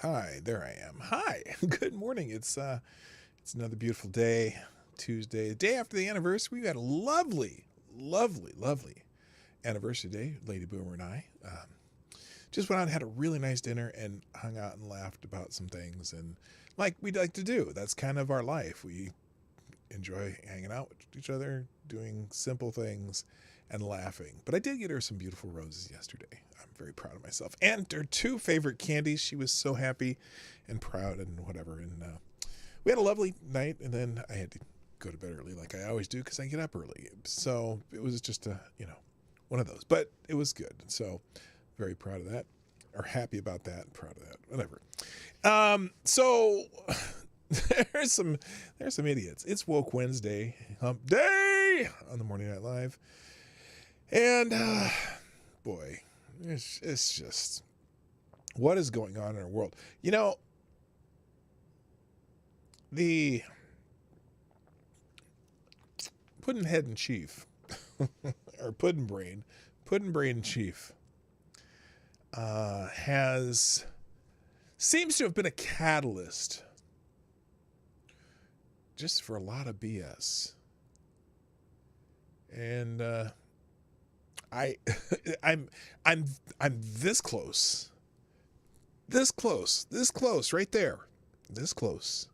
Hi, there I am. Hi, good morning. It's another beautiful day, Tuesday, the day after the anniversary. We had a lovely anniversary day. Lady Boomer and I just went out and had a really nice dinner and hung out and laughed about some things, and like we'd like to do. That's kind of our life. We enjoy hanging out with each other, doing simple things, and laughing. But I did get her some beautiful roses yesterday. I'm very proud of myself. And her two favorite candies. She was so happy and proud and whatever. And we had a lovely night. And then I had to go to bed early like I always do because I get up early. So it was just one of those. But it was good. So very proud of that. Or happy about that. Proud of that. Whatever. So there's some idiots. It's Woke Wednesday. Hump Day on the Morning Night Live. And, boy, it's just, what is going on in our world? You know, the pudding head in chief, or pudding brain chief, seems to have been a catalyst just for a lot of BS. And, I'm this close right there, this close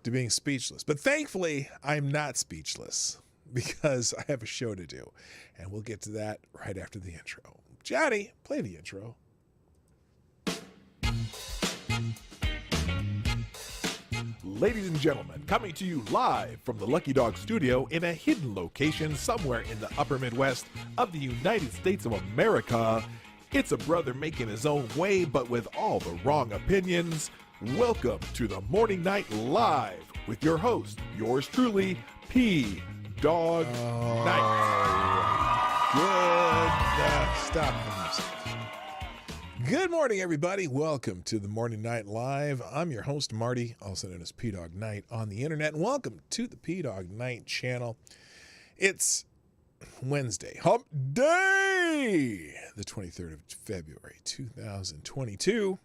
to being speechless. But thankfully, I'm not speechless because I have a show to do, and we'll get to that right after the intro. Johnny, play the intro. Ladies and gentlemen, coming to you live from the Lucky Dog studio in a hidden location somewhere in the upper Midwest of the United States of America, it's a brother making his own way but with all the wrong opinions. Welcome to the Morning Night Live with your host, yours truly, PDawgKnight. Good. Stop. Good morning, everybody. Welcome to the Morning Night Live. I'm your host, Marty, also known as PDawgKnight on the internet. And welcome to the PDawgKnight Channel. It's Wednesday, Hump Day, the 23rd of February, 2022.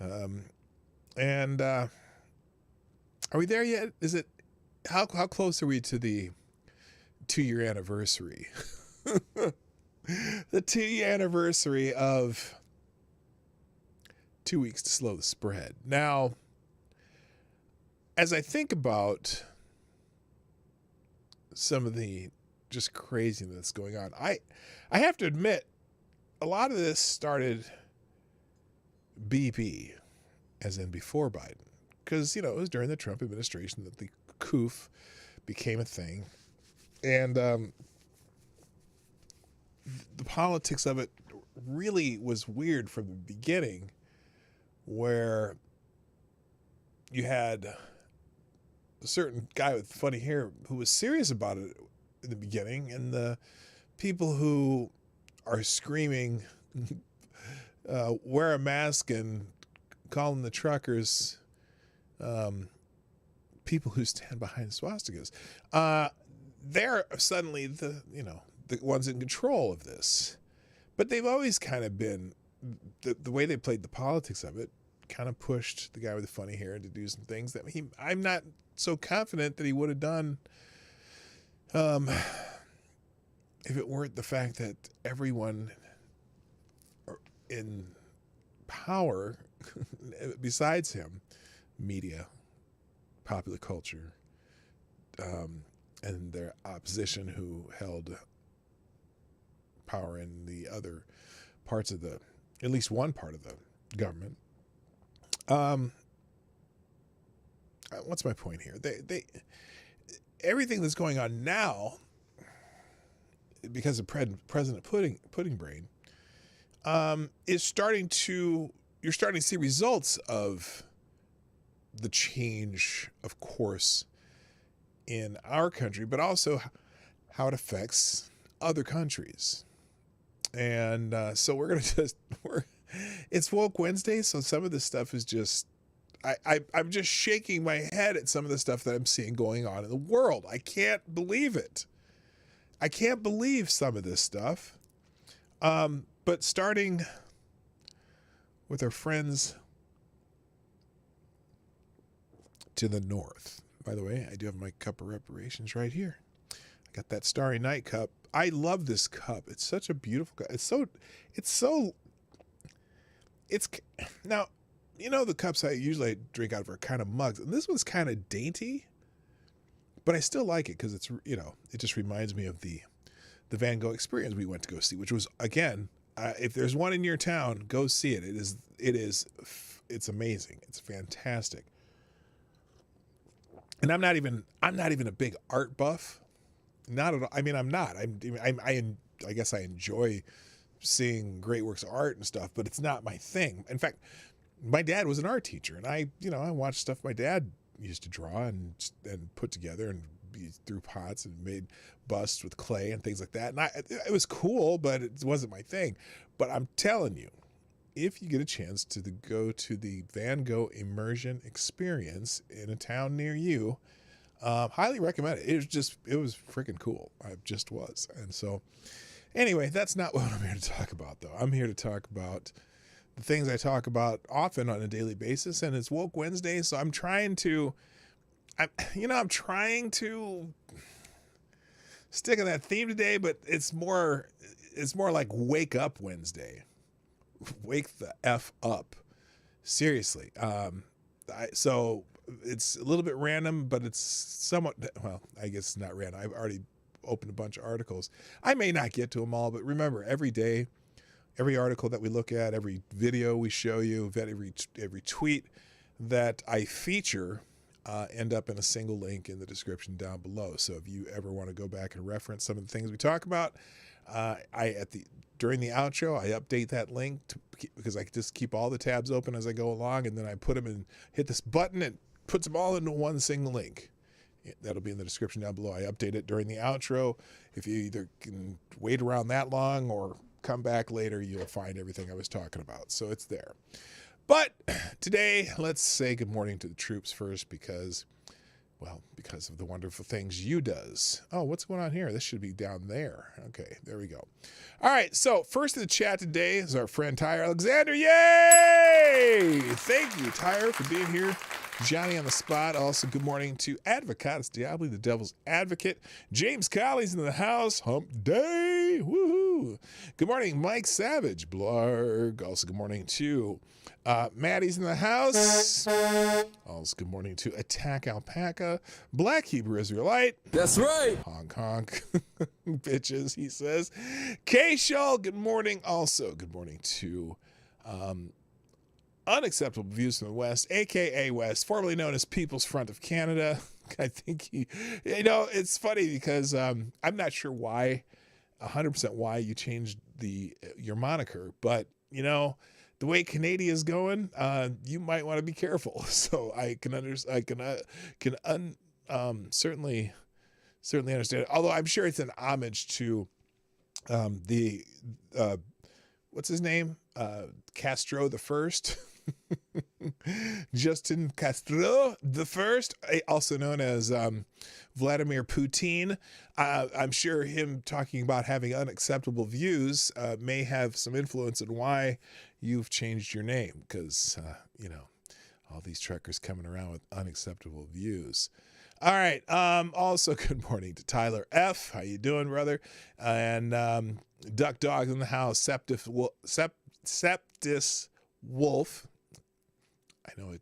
Are we there yet? Is it, how close are we to the 2-year anniversary? The 2-year anniversary of 2 weeks to slow the spread. Now, as I think about some of the just craziness that's going on, I have to admit, a lot of this started BP, as in before Biden, because, it was during the Trump administration that the COOF became a thing. And the politics of it really was weird from the beginning, where you had a certain guy with funny hair who was serious about it in the beginning, and the people who are screaming, wear a mask and calling the truckers people who stand behind swastikas, they're suddenly the ones in control of this. But they've always kind of been, the way they played the politics of it kind of pushed the guy with the funny hair to do some things that I'm not so confident that he would have done if it weren't the fact that everyone in power besides him, media, popular culture, and their opposition who held power in the other parts of at least one part of the government. What's my point here? They everything that's going on now, because of President Pudding Brain, is you're starting to see results of the change, of course, in our country, but also how it affects other countries. And so we're going to it's Woke Wednesday, so some of this stuff is just, I'm just shaking my head at some of the stuff that I'm seeing going on in the world. I can't believe it. I can't believe some of this stuff. But starting with our friends to the north. By the way, I do have my cup of reparations right here. I got that Starry Night cup. I love this cup. It's such a beautiful cup. It's now, you know, the cups I usually drink out of are kind of mugs, and this one's kind of dainty, but I still like it because it's, you know, it just reminds me of the Van Gogh experience we went to go see, which was, again, if there's one in your town, go see it. It's amazing. It's fantastic. And I'm not even a big art buff. Not at all. I mean, I'm not. I guess I enjoy seeing great works of art and stuff, but it's not my thing. In fact, my dad was an art teacher, and I watched stuff my dad used to draw and put together, and he threw pots and made busts with clay and things like that. And it was cool, but it wasn't my thing. But I'm telling you, if you get a chance to go to the Van Gogh immersion experience in a town near you, highly recommend it. It was freaking cool. I just was. And so anyway, that's not what I'm here to talk about, though. I'm here to talk about the things I talk about often on a daily basis, and it's Woke Wednesday. So I'm trying to stick on that theme today, but it's more like Wake Up Wednesday. Wake the F up. Seriously. So it's a little bit random, but it's somewhat, well, I guess it's not random. I've already opened a bunch of articles. I may not get to them all, but remember, every day, every article that we look at, every video we show you, every tweet that I feature end up in a single link in the description down below. So if you ever want to go back and reference some of the things we talk about, during the outro, I update that link because I just keep all the tabs open as I go along, and then I put them in, hit this button, and puts them all into one single link. That'll be in the description down below. I update it during the outro. If you either can wait around that long or come back later, you'll find everything I was talking about. So it's there. But today, let's say good morning to the troops first because of the wonderful things you does. Oh, what's going on here? This should be down there. Okay, there we go. All right, so first in the chat today is our friend Tyre Alexander. Yay! Thank you, Tyre, for being here. Johnny on the spot. Also, good morning to Advocatus Diablo, the Devil's Advocate. James Colley's in the house. Hump Day. Woohoo! Good morning, Mike Savage. Blarg. Also, good morning to Maddie's in the house. Also, good morning to Attack Alpaca. Black Hebrew Israelite. That's right. Honk, honk. Bitches, he says. K-Shawl, good morning. Also, good morning to Unacceptable Views from the West, a.k.a. West, formerly known as People's Front of Canada. I think it's funny because I'm not sure why, 100% why you changed your moniker, but, the way Canada is going, you might want to be careful. So I can certainly understand it. Although I'm sure it's an homage to what's his name? Castro the First. Justin Castro the First, also known as Vladimir Putin. I'm sure him talking about having unacceptable views may have some influence in why you've changed your name, because all these truckers coming around with unacceptable views. All right. Also, good morning to Tyler F. How you doing, brother? And Duck Dog in the house. Septis Wolf. I know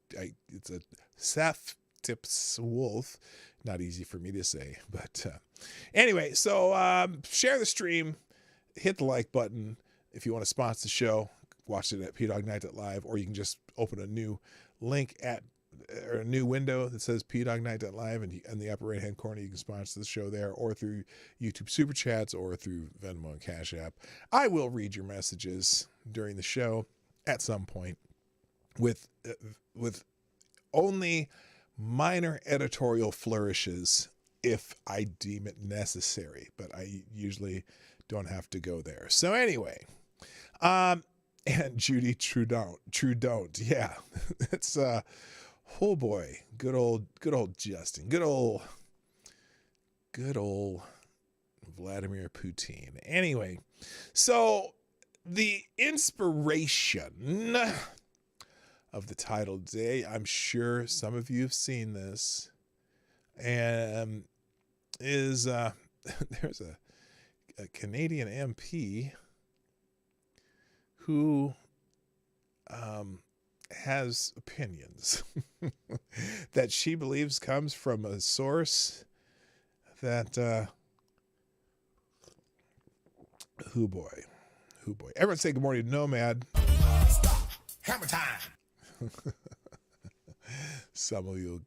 it's a Septis Wolf. Not easy for me to say, but anyway. So share the stream, hit the like button if you want to sponsor the show. Watch it at PDawgKnight.live, or you can just open a new link or a new window that says PDawgKnight.live, and in the upper right hand corner you can sponsor the show there, or through YouTube Super Chats, or through Venmo and Cashapp. I will read your messages during the show at some point with only minor editorial flourishes if I deem it necessary, but I usually don't have to go there. So anyway, and Judy Trudeau, yeah, it's oh boy, good old Justin, good old Vladimir Putin. Anyway, so the inspiration of the title today. I'm sure some of you have seen this. And there's a Canadian MP who has opinions that she believes comes from a source that who boy. Everyone say good morning to Nomad. Stop. Hammer time. Some of you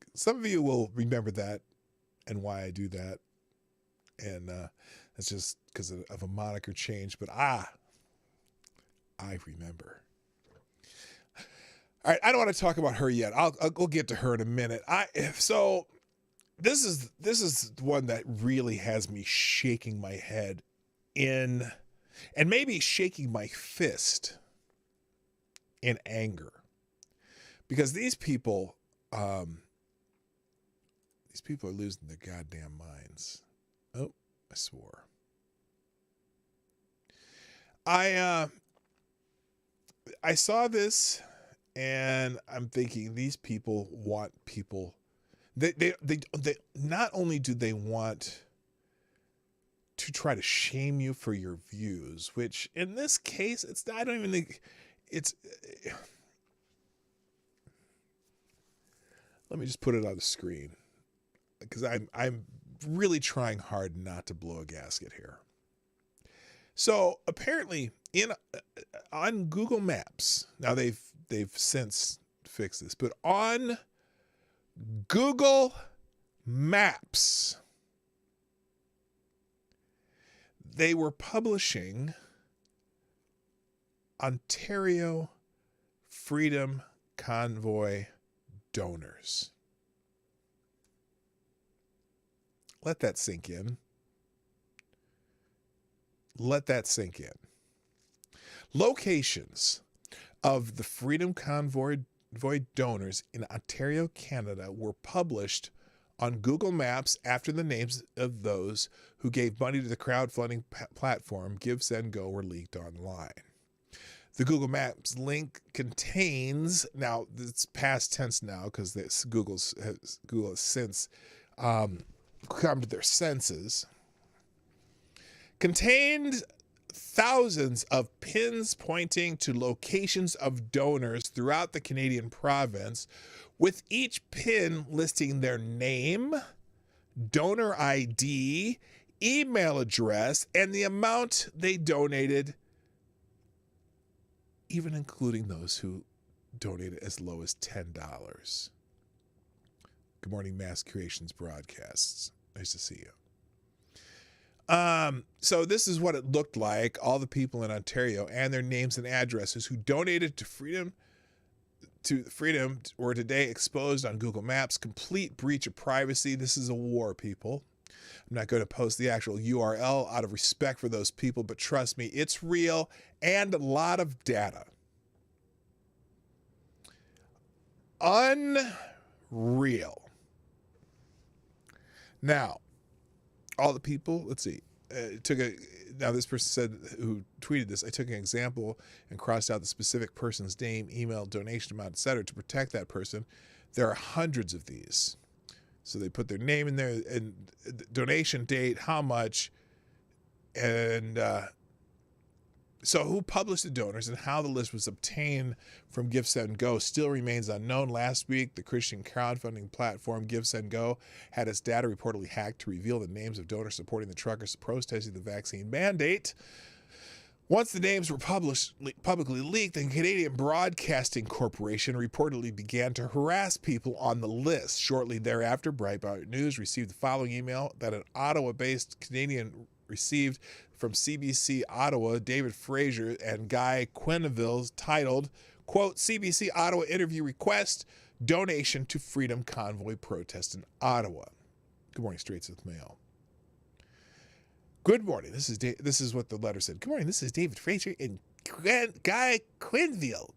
will remember that and why I do that. And that's just because of a moniker change, but I remember. All right, I don't want to talk about her yet. We'll get to her in a minute. So this is one that really has me shaking my head and maybe shaking my fist in anger, because these people are losing their goddamn minds. Oh, I swore. I saw this and I'm thinking, these people want people. They not only do they want to try to shame you for your views, which in this case, it's not, I don't even think it's, let me just put it on the screen, because I'm really trying hard not to blow a gasket here. So apparently on Google Maps, now they've since fixed this, but on Google Maps, they were publishing Ontario Freedom Convoy donors. Let that sink in. Let that sink in. Locations of the Freedom Convoy donors in Ontario, Canada were published on Google Maps after the names of those who gave money to the crowdfunding platform Give, Send, Go were leaked online. The Google Maps link contains, now it's past tense now because Google has since come to their senses, contained thousands of pins pointing to locations of donors throughout the Canadian province, with each pin listing their name, donor ID, email address, and the amount they donated, even including those who donated as low as $10. Good morning, Mass Creations Broadcasts. Nice to see you. So this is what it looked like. All the people in Ontario and their names and addresses who donated to Freedom were today exposed on Google Maps. Complete breach of privacy. This is a war, people. I'm not going to post the actual URL out of respect for those people, but trust me, it's real and a lot of data. Unreal. Now, all the people, let's see, now this person said, who tweeted this, I took an example and crossed out the specific person's name, email, donation amount, etc. to protect that person. There are hundreds of these. So they put their name in there and donation date, how much, and so who published the donors and how the list was obtained from Give, Send, Go still remains unknown. Last week, the Christian crowdfunding platform Give, Send, Go had its data reportedly hacked to reveal the names of donors supporting the truckers protesting the vaccine mandate. Once the names were publicly leaked, the Canadian Broadcasting Corporation reportedly began to harass people on the list. Shortly thereafter, Breitbart News received the following email that an Ottawa-based Canadian received from CBC Ottawa, David Fraser and Guy Quenneville, titled, quote, CBC Ottawa interview request, donation to Freedom Convoy protest in Ottawa. Good morning, Straits of Mail. Good morning. This is what the letter said. Good morning. This is David Fraser and Guy Quenneville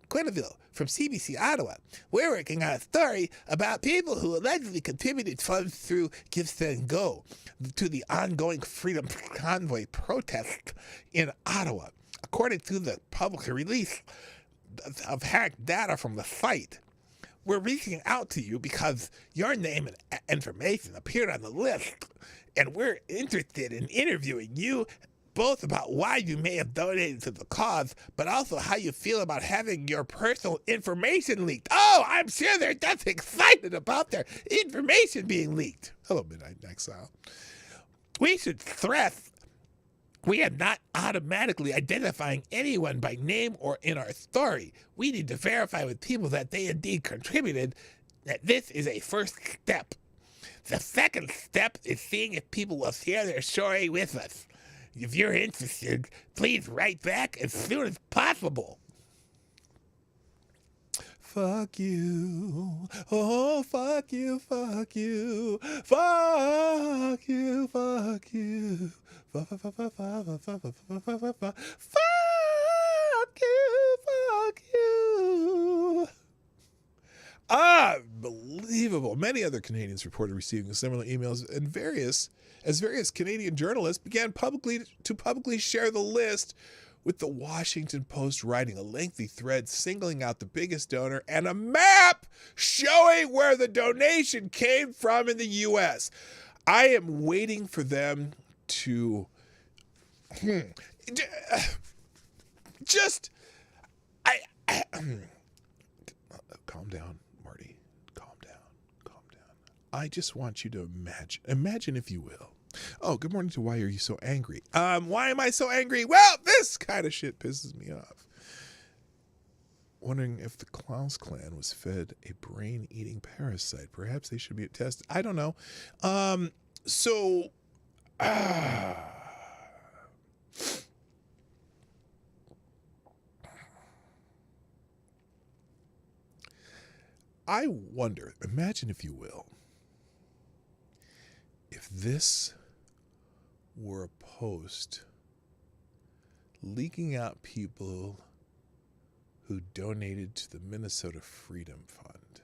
from CBC Ottawa. We're working on a story about people who allegedly contributed funds through Give, Send, Go to the ongoing Freedom Convoy protest in Ottawa. According to the public release, of hacked data from the site. We're reaching out to you because your name and information appeared on the list, and we're interested in interviewing you both about why you may have donated to the cause, but also how you feel about having your personal information leaked. Oh, I'm sure they're just excited about their information being leaked. Hello, Midnight Exile. We should stress we are not automatically identifying anyone by name or in our story. We need to verify with people that they indeed contributed, that this is a first step. The second step is seeing if people will share their story with us. If you're interested, please write back as soon as possible. Fuck you. Oh, fuck you, fuck you. Fuck you, fuck you. Fuck you, fuck you. Unbelievable. Many other Canadians reported receiving similar emails, and various Canadian journalists began to publicly share the list, with the Washington Post writing a lengthy thread singling out the biggest donor and a map showing where the donation came from in the U.S. I am waiting for them to calm down, Marty. Calm down. I just want you to imagine if you will. Oh, good morning to Why Are You So Angry? Why am I so angry? Well, this kind of shit pisses me off. Wondering if the Klaus clan was fed a brain-eating parasite. Perhaps they should be tested. I don't know. I wonder, imagine if you will, if this were a post leaking out people who donated to the Minnesota Freedom Fund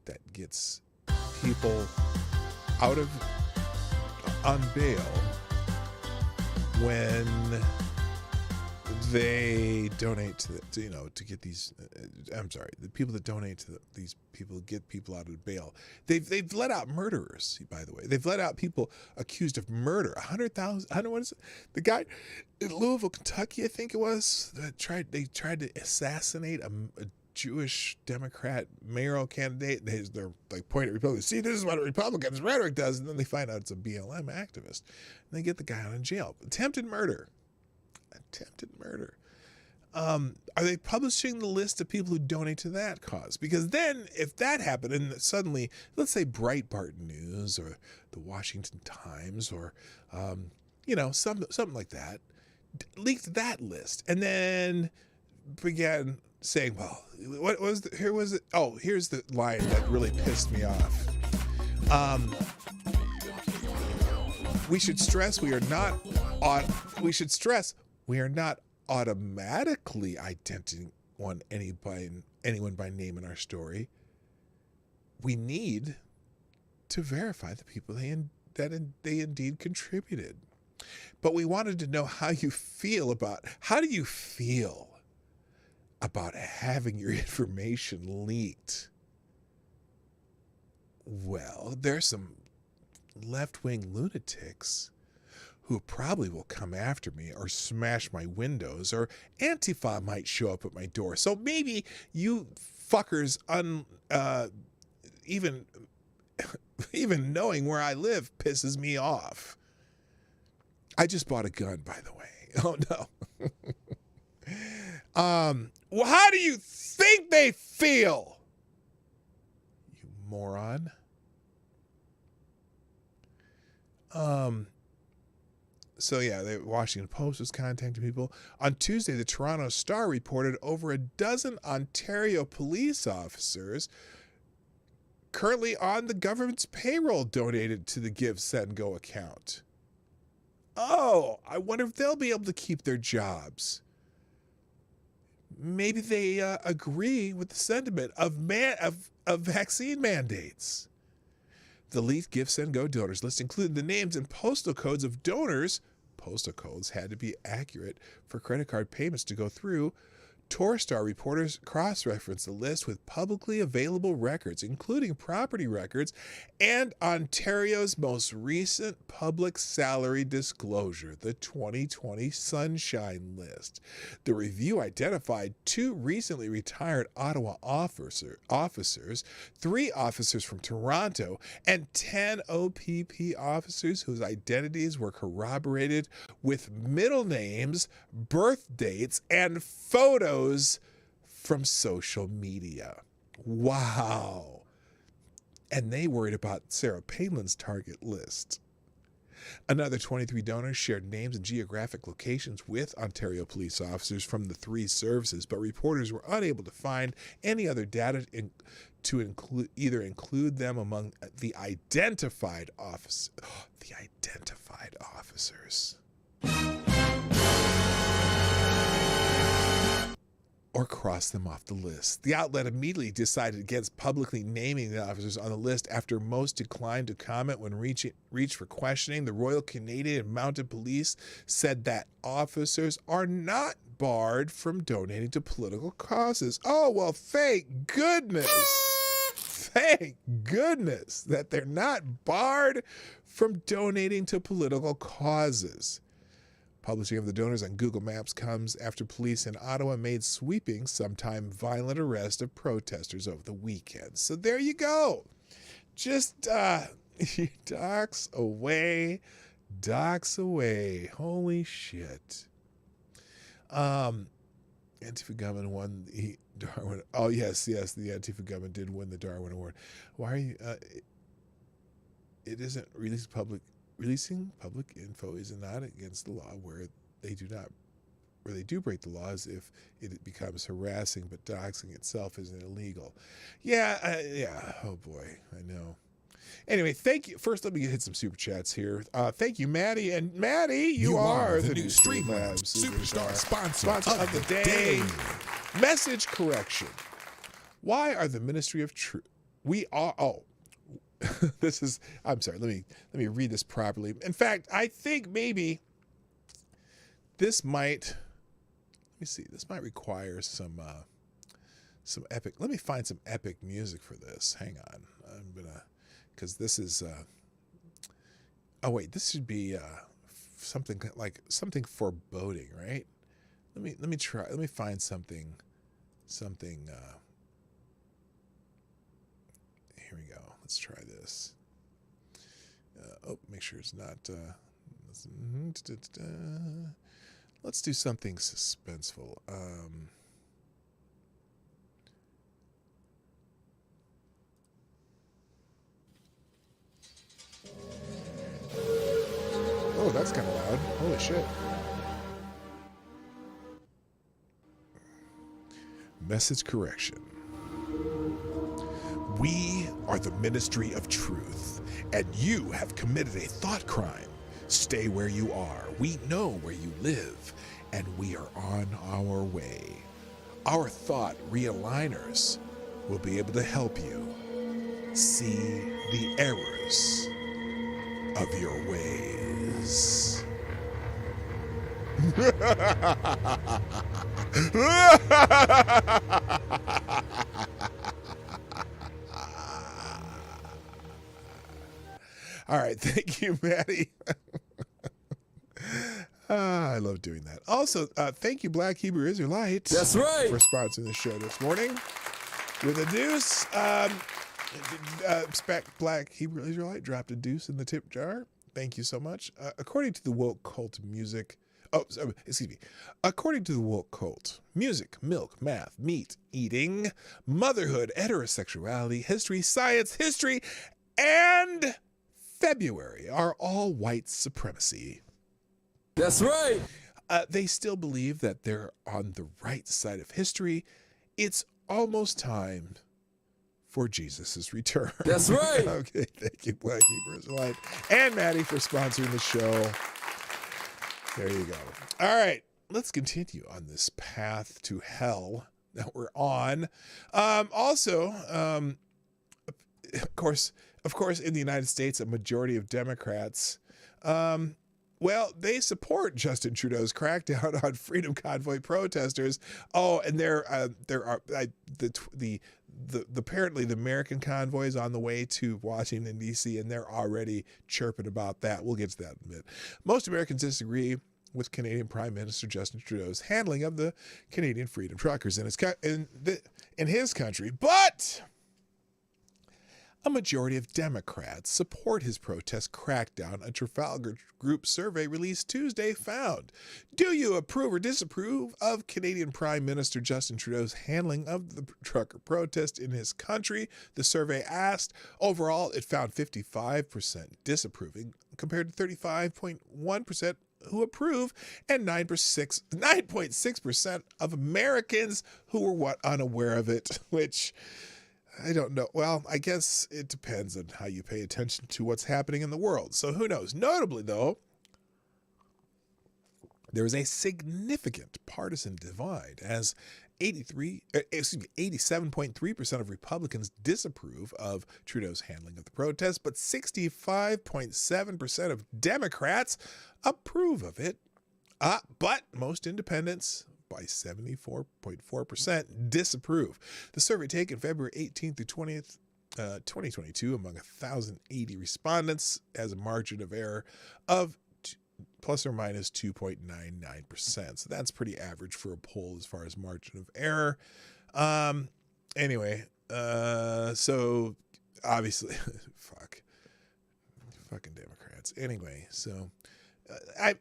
that gets people out of on bail when they donate to to get these. The people that donate to these people get people out of bail. They've let out murderers. By the way, they've let out people accused of murder. 100,000. I don't know what is it. The guy in Louisville, Kentucky, I think it was. They tried to assassinate a Jewish Democrat mayoral candidate. They're like pointing at Republicans. See, this is what Republicans' rhetoric does, and then they find out it's a BLM activist, and they get the guy out of jail. Attempted murder. Are they publishing the list of people who donate to that cause? Because then if that happened and suddenly, let's say Breitbart News or the Washington Times or, something like that, leaked that list and then began saying, well, what was here's the line that really pissed me off. We should stress we are not automatically identifying anyone by name in our story. We need to verify the people that they indeed contributed. But we wanted to know how do you feel about having your information leaked? Well, there's some left-wing lunatics who probably will come after me or smash my windows, or Antifa might show up at my door. So maybe you fuckers, even knowing where I live pisses me off. I just bought a gun, by the way. Oh no. Well, how do you think they feel? You moron. So yeah, the Washington Post was contacting people. On Tuesday, the Toronto Star reported over a dozen Ontario police officers currently on the government's payroll donated to the Give, Send, Go account. Oh, I wonder if they'll be able to keep their jobs. Maybe they agree with the sentiment of vaccine mandates. The leaked Give, Send, Go donors list included the names and postal codes of donors. Postal codes had to be accurate for credit card payments to go through Torstar reporters cross-referenced the list with publicly available records, including property records and Ontario's most recent public salary disclosure, the 2020 Sunshine List. The review identified 2 recently retired Ottawa officers, 3 officers from Toronto, and 10 OPP officers whose identities were corroborated with middle names, birth dates, and photos from social media. Wow. And they worried about Sarah Palin's target list. Another 23 donors shared names and geographic locations with Ontario police officers from the 3 services, but reporters were unable to find any other data to include them among the identified officers. The identified officers. Or cross them off the list. The outlet immediately decided against publicly naming the officers on the list after most declined to comment when reached for questioning. The Royal Canadian Mounted Police said that officers are not barred from donating to political causes. Oh, well, thank goodness. Thank goodness that they're not barred from donating to political causes. Publishing of the donors on Google Maps comes after police in Ottawa made sweeping, sometimes violent arrest of protesters over the weekend. So there you go. Just docs away. Holy shit. Antifa government won the Darwin. Oh, yes, the Antifa government did win the Darwin Award. Why are you... it isn't releasing public info is not against the law where they do break the laws if it becomes harassing, but doxing itself isn't illegal. Yeah. Oh boy, I know. Anyway, thank you. First, let me hit some super chats here. Thank you, Maddie. And Maddie, you are the new Streamlabs Superstar sponsor of the day. Message correction. Why are the Ministry of Truth? This is, I'm sorry, let me read this properly. In fact, I think maybe this might require some epic, let me find some epic music for this. Hang on. Because this is, this should be something foreboding, right? Let me find something, here we go. Let's try this. Make sure it's not. Let's do something suspenseful. Oh, that's kind of loud. Holy shit. Message correction. We are the Ministry of Truth, and you have committed a thought crime. Stay where you are. We know where you live, and we are on our way. Our thought realigners will be able to help you see the errors of your ways. All right, thank you, Maddie. I love doing that. Also, thank you, Black Hebrew Israelite. That's right. For sponsoring the show this morning with a deuce. Black Hebrew Israelite dropped a deuce in the tip jar. Thank you so much. According to the woke cult music, according to the woke cult, music, milk, math, meat, eating, motherhood, heterosexuality, history, science, history, and February are all white supremacy. That's right. They still believe that they're on the right side of history. It's almost time for Jesus' return. That's right. Okay, thank you, Black Hebrew Israelite and Maddie for sponsoring the show. There you go. All right, let's continue on this path to hell that we're on. Of course, in the United States, a majority of Democrats Well, they support Justin Trudeau's crackdown on Freedom Convoy protesters. Oh, and there are apparently the American convoy is on the way to Washington D.C. and they're already chirping about that. We'll get to that in a minute. Most Americans disagree with Canadian Prime Minister Justin Trudeau's handling of the Canadian Freedom Truckers in his country, but a majority of Democrats support his protest crackdown, a Trafalgar Group survey released Tuesday found. Do you approve or disapprove of Canadian Prime Minister Justin Trudeau's handling of the trucker protest in his country? The survey asked. Overall, it found 55% disapproving compared to 35.1% who approve and 9.6% of Americans who were unaware of it, which I don't know. Well, I guess it depends on how you pay attention to what's happening in the world. So who knows? Notably, though, there is a significant partisan divide as 87.3% of Republicans disapprove of Trudeau's handling of the protest, but 65.7% of Democrats approve of it. But most independents, by 74.4%, disapprove. The survey taken February 18th through 20th, 2022 among 1,080 respondents has a margin of error of plus or minus 2.99%. So that's pretty average for a poll as far as margin of error. Anyway, so obviously, fucking Democrats. Anyway, so I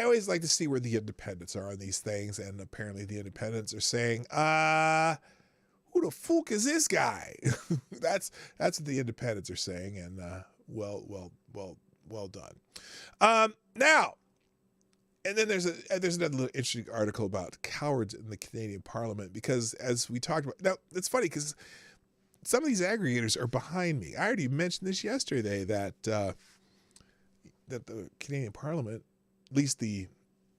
always like to see where the independents are on these things, and apparently the independents are saying, who the fuck is this guy? That's what the independents are saying, and well done. Now, and then there's another little interesting article about cowards in the Canadian Parliament, because as we talked about, now it's funny because some of these aggregators are behind me. I already mentioned this yesterday that the Canadian Parliament, at least the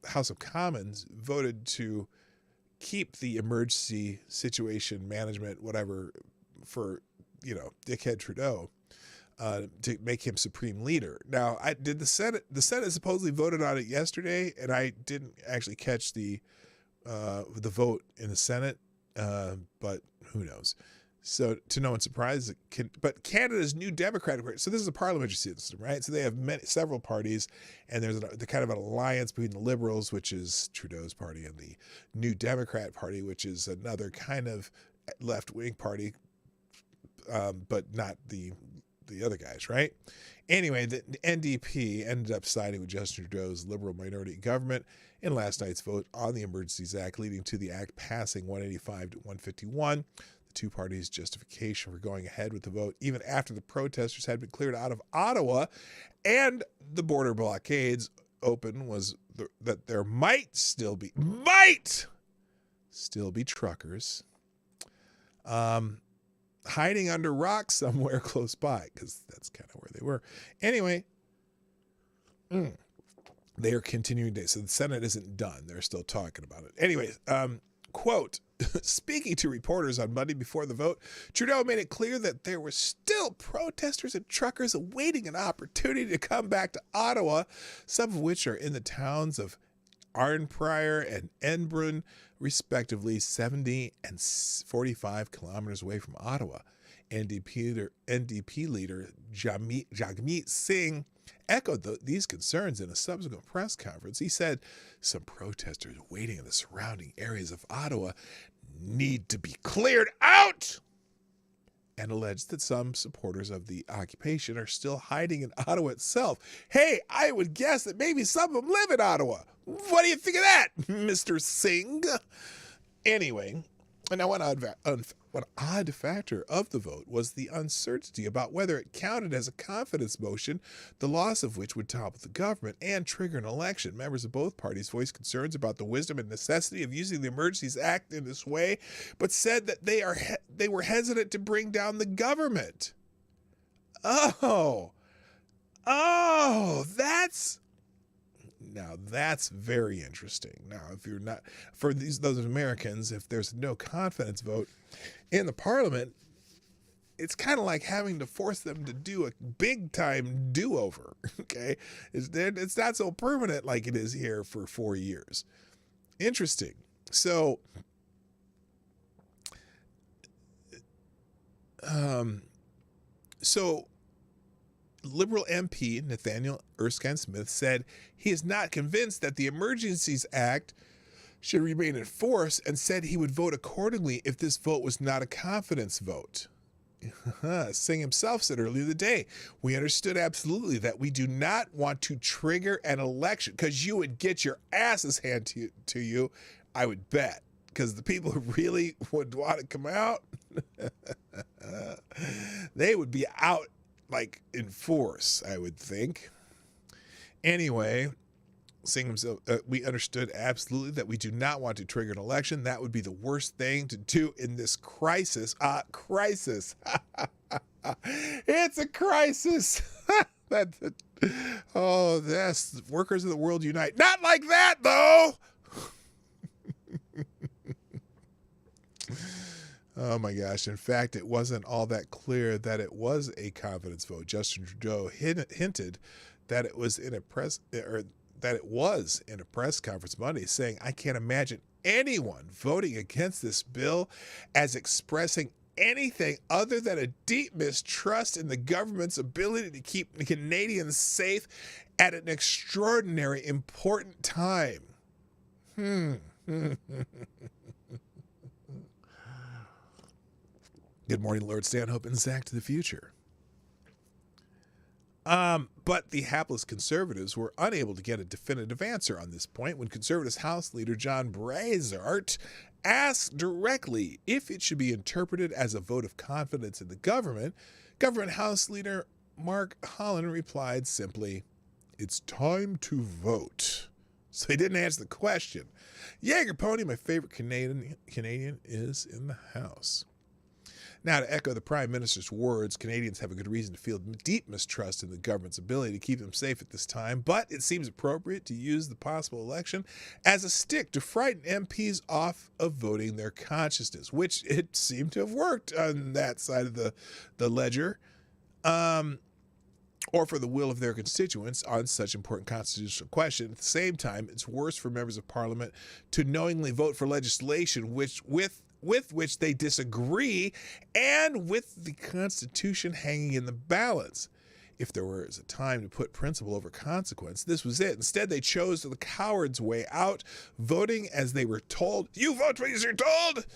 House of Commons, voted to keep the emergency situation management, whatever, for, dickhead Trudeau, to make him supreme leader. Now, the Senate supposedly voted on it yesterday, and I didn't actually catch the vote in the Senate, but who knows? So, to no one's surprise, but Canada's new Democratic Party, so this is a parliamentary system, right? So they have several parties, and there's the kind of an alliance between the Liberals, which is Trudeau's party, and the New Democrat Party, which is another kind of left-wing party, but not the other guys, right? Anyway, the NDP ended up siding with Justin Trudeau's Liberal minority government in last night's vote on the Emergencies Act, leading to the act passing 185 to 151. Two parties' justification for going ahead with the vote, even after the protesters had been cleared out of Ottawa and the border blockades open, was that there might still be truckers hiding under rocks somewhere close by, because that's kind of where they were. Anyway, they are continuing to. So the Senate isn't done. They're still talking about it. Anyway, quote, speaking to reporters on Monday before the vote, Trudeau made it clear that there were still protesters and truckers awaiting an opportunity to come back to Ottawa, some of which are in the towns of Arnprior and Enbrun, respectively 70 and 45 kilometers away from Ottawa. NDP leader Jagmeet Singh echoed these concerns in a subsequent press conference. He said some protesters waiting in the surrounding areas of Ottawa need to be cleared out, and alleged that some supporters of the occupation are still hiding in Ottawa itself. Hey, I would guess that maybe some of them live in Ottawa. What do you think of that, Mr. Singh? Anyway, and now one odd factor of the vote was the uncertainty about whether it counted as a confidence motion, the loss of which would topple the government and trigger an election. Members of both parties voiced concerns about the wisdom and necessity of using the Emergencies Act in this way, but said that they were hesitant to bring down the government. That's very interesting. Now, if you're not, for those Americans, if there's no confidence vote in the Parliament, it's kind of like having to force them to do a big time do-over. Okay. It's not so permanent like it is here for 4 years. Interesting. So, Liberal MP Nathaniel Erskine Smith said he is not convinced that the Emergencies Act should remain in force and said he would vote accordingly if this vote was not a confidence vote. Singh himself said earlier in the day, we understood absolutely that we do not want to trigger an election because you would get your asses handed to you, I would bet, because the people who really would want to come out, they would be out like in force, I would think. Anyway, Singh himself, we understood absolutely that we do not want to trigger an election. That would be the worst thing to do in this crisis. Crisis. It's a crisis. That's workers of the world unite. Not like that, though. Oh my gosh. In fact, it wasn't all that clear that it was a confidence vote. Justin Trudeau hinted that it was in a press conference Monday, saying, I can't imagine anyone voting against this bill as expressing anything other than a deep mistrust in the government's ability to keep Canadians safe at an extraordinary important time. Good morning, Lord Stanhope and Zach to the future. But the hapless Conservatives were unable to get a definitive answer on this point when Conservatives House Leader John Brassard asked directly if it should be interpreted as a vote of confidence in the government. Government House Leader Mark Holland replied simply, it's time to vote. So he didn't answer the question. Jaeger Pony, my favorite Canadian, is in the house. Now, to echo the Prime Minister's words, Canadians have a good reason to feel deep mistrust in the government's ability to keep them safe at this time, but it seems appropriate to use the possible election as a stick to frighten MPs off of voting their consciousness, which it seemed to have worked on that side of the ledger, or for the will of their constituents on such important constitutional question. At the same time, it's worse for members of Parliament to knowingly vote for legislation with which they disagree and with the Constitution hanging in the balance. If there was a time to put principle over consequence, this was it. Instead, they chose the coward's way out, voting as they were told. You vote because you're told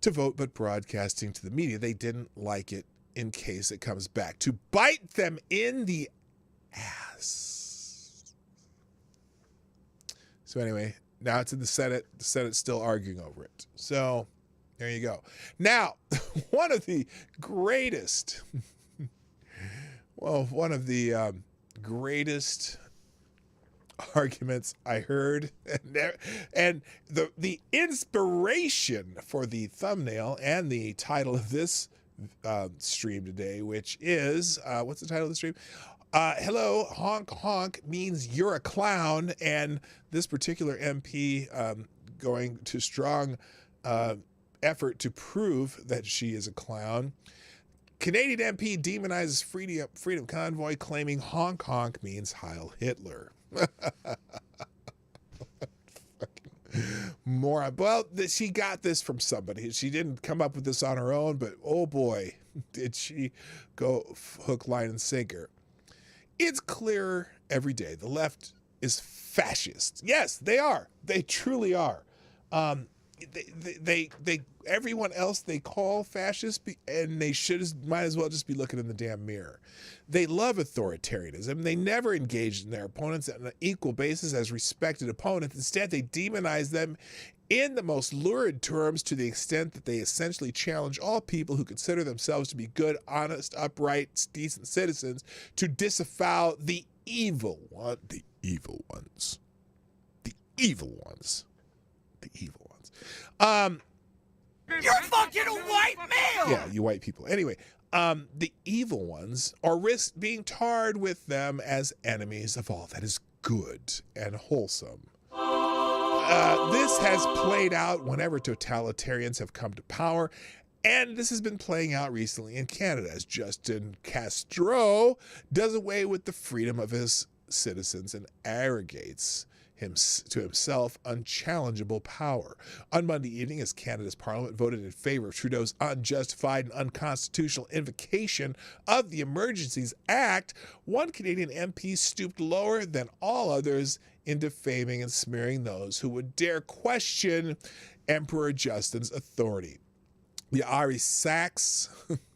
to vote, but broadcasting to the media they didn't like it in case it comes back to bite them in the ass. So anyway, now it's in the Senate. The Senate's still arguing over it. So there you go. Now, one of the greatest arguments I heard, and the inspiration for the thumbnail and the title of this stream today, which is, what's the title of the stream? Hello, honk, honk means you're a clown. And this particular MP going to strong effort to prove that she is a clown. Canadian MP demonizes freedom convoy, claiming honk, honk means Heil Hitler. Moron. Well, she got this from somebody. She didn't come up with this on her own, but oh boy, did she go hook, line, and sinker. It's clear every day the left is fascist. Yes, they are. They truly are. They everyone else they call fascist, and they might as well just be looking in the damn mirror. They love authoritarianism. They never engage in their opponents on an equal basis as respected opponents. Instead, they demonize them in the most lurid terms to the extent that they essentially challenge all people who consider themselves to be good, honest, upright, decent citizens to disavow the evil one, the evil ones. You're fucking a white male! Yeah, you white people. Anyway, the evil ones are risk being tarred with them as enemies of all that is good and wholesome. This has played out whenever totalitarians have come to power, And this has been playing out recently in Canada as Justin Castro does away with the freedom of his citizens and arrogates to himself unchallengeable power. On Monday evening, as Canada's Parliament voted in favor of Trudeau's unjustified and unconstitutional invocation of the Emergencies Act, one Canadian MP stooped lower than all others in defaming and smearing those who would dare question Emperor Justin's authority. The Ari Sachs,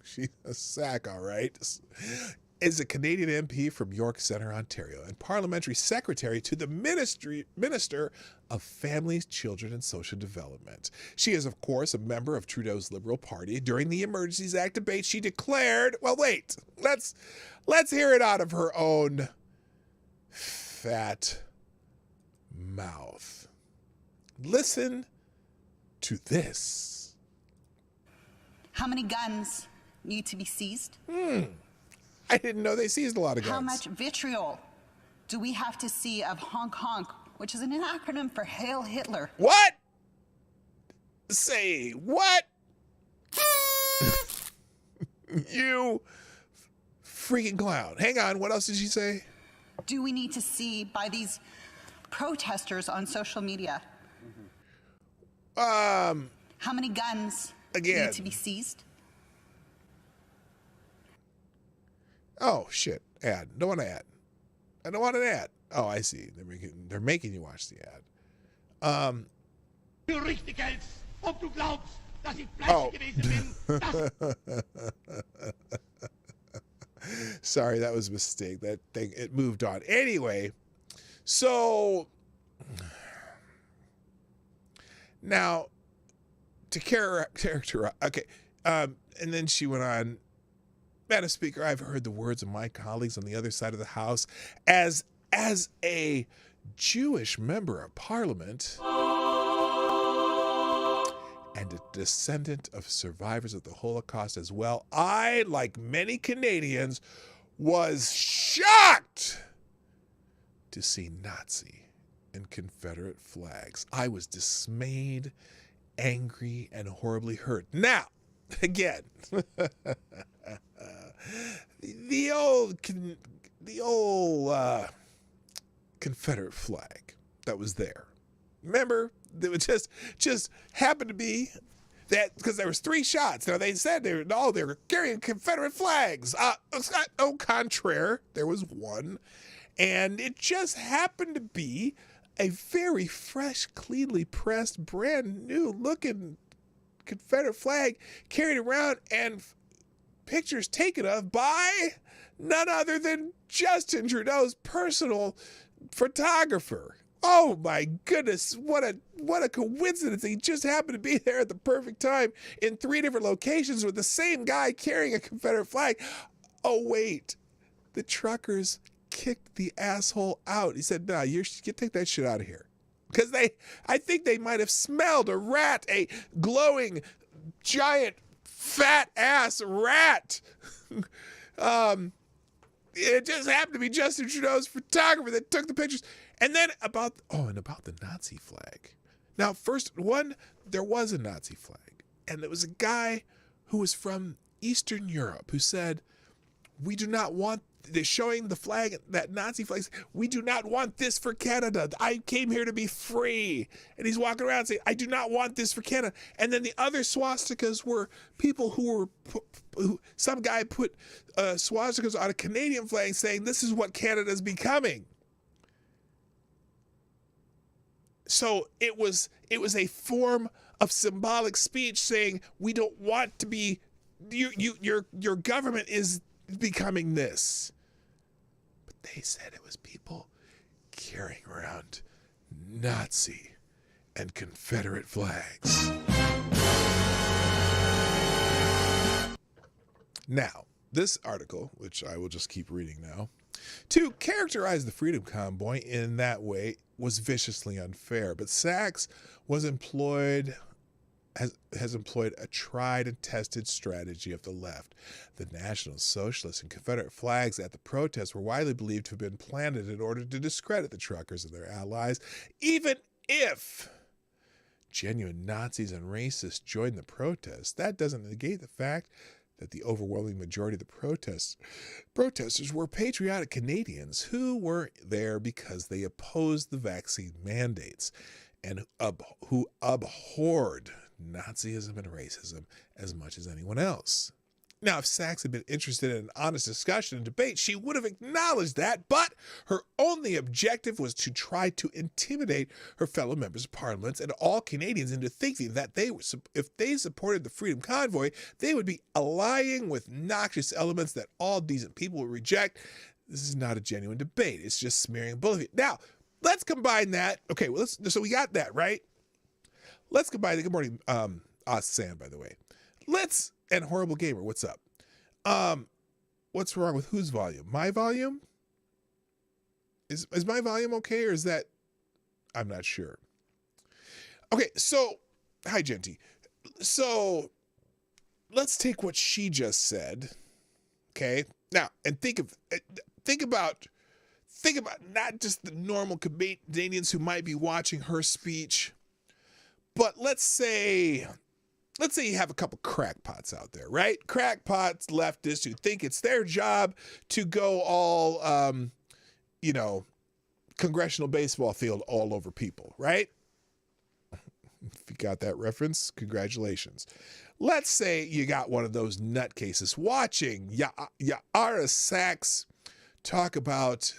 she's a sack, all right, is a Canadian MP from York Centre, Ontario, and parliamentary secretary to the Minister of Families, Children and Social Development. She is, of course, a member of Trudeau's Liberal Party. During the Emergencies Act debate, she declared, well, wait, let's hear it out of her own fat mouth. Listen to this. How many guns need to be seized? I didn't know they seized a lot of guns. How much vitriol do we have to see of Honk Honk, which is an acronym for Hail Hitler? What? Say what? You freaking clown. Hang on, what else did she say? Do we need to see by these protesters on social media? How many guns need to be seized? Oh, shit. Ad. Don't want an ad. I don't want an ad. Oh, I see. They're making you watch the ad. Du richtig hältst, ob du glaubst, dass ich fleißig gewesen bin. Sorry, that was a mistake. That thing, it moved on. Anyway, so now to characterize. Okay. And then she went on, Madam Speaker, I've heard the words of my colleagues on the other side of the House as a Jewish member of Parliament and a descendant of survivors of the Holocaust as well. I, like many Canadians, was shocked to see Nazi and Confederate flags. I was dismayed, angry, and horribly hurt. Now, again, the old Confederate flag that was there. Remember, it was just happened to be that because there was 3 shots. Now they said they were carrying Confederate flags. Au contraire, there was one, and it just happened to be a very fresh, cleanly pressed, brand new looking Confederate flag carried around and pictures taken of by none other than Justin Trudeau's personal photographer. Oh my goodness, what a coincidence. He just happened to be there at the perfect time in 3 different locations with the same guy carrying a Confederate flag. Oh wait, the truckers kicked the asshole out. He said, "Nah, you take that shit out of here." Because I think they might have smelled a rat, a glowing, giant, fat ass rat. It just happened to be Justin Trudeau's photographer that took the pictures. And then about the Nazi flag. Now, there was a Nazi flag. And there was a guy who was from Eastern Europe who said, we do not want, they're showing the flag, that Nazi flag, we do not want this for Canada. I came here to be free. And he's walking around saying, I do not want this for Canada. And then the other swastikas were people some guy put swastikas on a Canadian flag saying, this is what Canada's becoming. So it was a form of symbolic speech saying, we don't want to be, your government is becoming this. But they said it was people carrying around Nazi and Confederate flags. Now, this article, which I will just keep reading now, to characterize the Freedom Convoy in that way was viciously unfair, but Sachs has employed a tried and tested strategy of the left. The National Socialist and Confederate flags at the protests were widely believed to have been planted in order to discredit the truckers and their allies, even if genuine Nazis and racists joined the protests, that doesn't negate the fact that the overwhelming majority of the protesters were patriotic Canadians who were there because they opposed the vaccine mandates and who abhorred Nazism and racism as much as anyone else. Now, if Sachs had been interested in an honest discussion and debate, she would have acknowledged that, but her only objective was to try to intimidate her fellow members of parliament and all Canadians into thinking that if they supported the Freedom Convoy, they would be allying with noxious elements that all decent people would reject. This is not a genuine debate. It's just smearing a bullet. Now, let's combine that. Okay, well, so we got that, right? Let's combine. Good morning, Sam, by the way. And Horrible Gamer, what's up? What's wrong with whose volume? My volume? Is my volume okay, or is that... I'm not sure. Okay, so... Hi, Genty. So, let's take what she just said, okay? Now, and think about not just the normal Canadians who might be watching her speech, but let's say you have a couple crackpots out there, right? Crackpots, leftists who think it's their job to go all, congressional baseball field all over people, right? If you got that reference, congratulations. Let's say you got one of those nutcases watching Yara Sachs talk about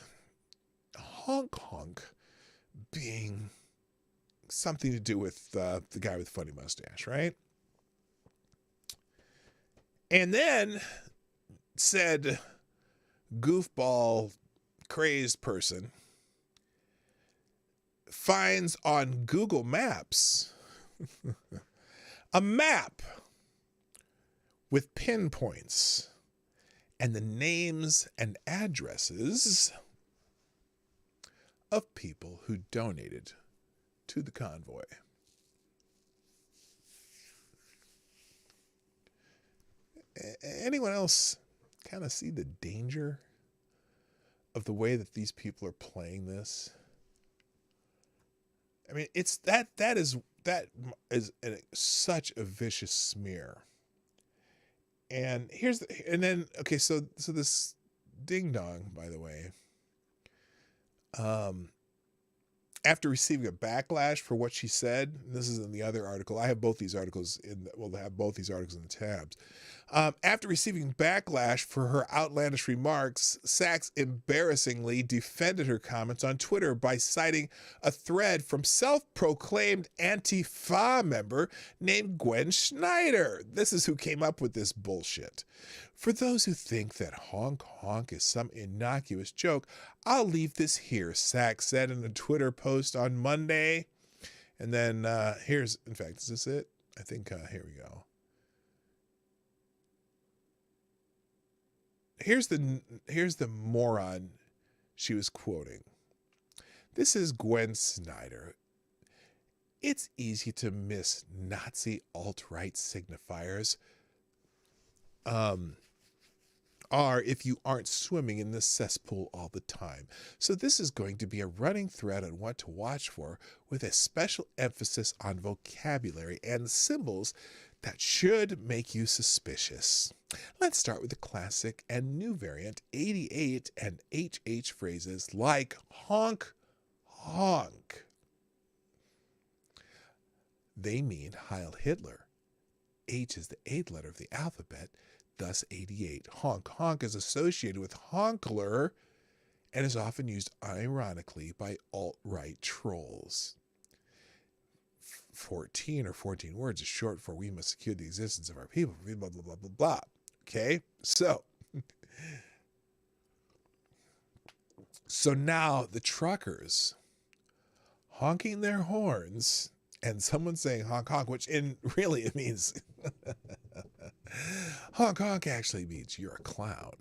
Honk being something to do with the guy with the funny mustache, right? And then said goofball crazed person finds on Google Maps a map with pinpoints and the names and addresses of people who donated to the convoy. Anyone else kind of see the danger of the way that these people are playing this? I mean, it's that is such a vicious smear. And so this ding dong, by the way, after receiving a backlash for what she said, and this is in the other article. I have both these articles in the tabs. After receiving backlash for her outlandish remarks, Sachs embarrassingly defended her comments on Twitter by citing a thread from self-proclaimed Antifa member named Gwen Schneider. This is who came up with this bullshit. For those who think that honk is some innocuous joke, I'll leave this here, Sachs said in a Twitter post on Monday. And then is this it? I think, here we go. Here's the moron she was quoting. This is Gwen Snyder. It's easy to miss Nazi alt-right signifiers are if you aren't swimming in this cesspool all the time. So this is going to be a running thread on what to watch for, with a special emphasis on vocabulary and symbols that should make you suspicious. Let's start with the classic and new variant 88 and HH phrases like honk. They mean Heil Hitler. H is the 8th letter of the alphabet, thus 88. Honk is associated with honkler and is often used ironically by alt-right trolls. 14 words is short for we must secure the existence of our people, blah, blah, blah, blah, blah. Okay? So now the truckers honking their horns and someone saying honk, which really it means honk actually means you're a clown.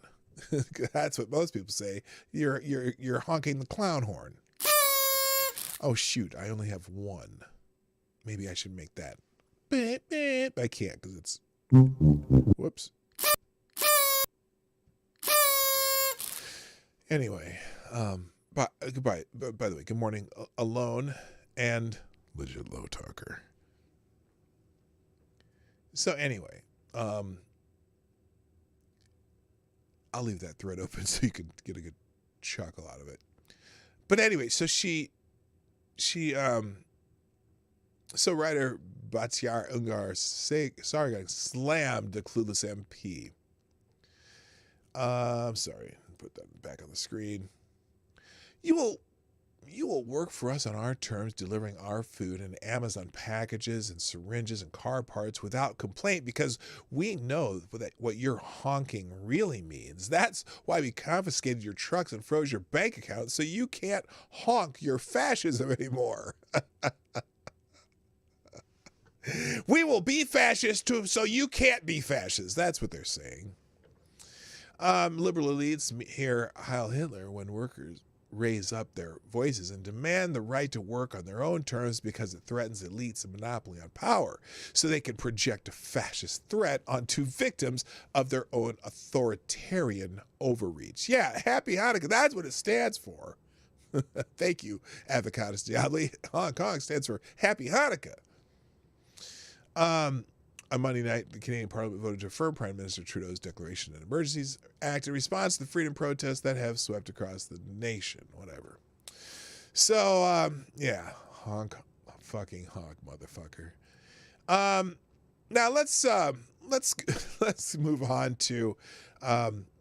That's what most people say. You're honking the clown horn. Oh shoot, I only have one. Maybe I should make that. I can't because it's... Whoops. Anyway, goodbye. By the way, good morning, Alone and Legit Low Talker. So anyway, I'll leave that thread open so you can get a good chuckle out of it. But anyway, so so writer Batyar Ungar Sargon slammed the clueless MP. Sorry, put that back on the screen. You will work for us on our terms, delivering our food in Amazon packages and syringes and car parts without complaint, because we know what your honking really means. That's why we confiscated your trucks and froze your bank account so you can't honk your fascism anymore. We will be fascist too, so you can't be fascist. That's what they're saying. Liberal elites hear Heil Hitler when workers raise up their voices and demand the right to work on their own terms because it threatens elites and monopoly on power, so they can project a fascist threat onto victims of their own authoritarian overreach. Yeah, Happy Hanukkah, that's what it stands for. Thank you, Avocados Diabli. Hong Kong stands for Happy Hanukkah. On Monday night, the Canadian Parliament voted to affirm Prime Minister Trudeau's declaration of an emergencies act in response to the freedom protests that have swept across the nation. Whatever. So, yeah, fucking honk, motherfucker. Now let's move on to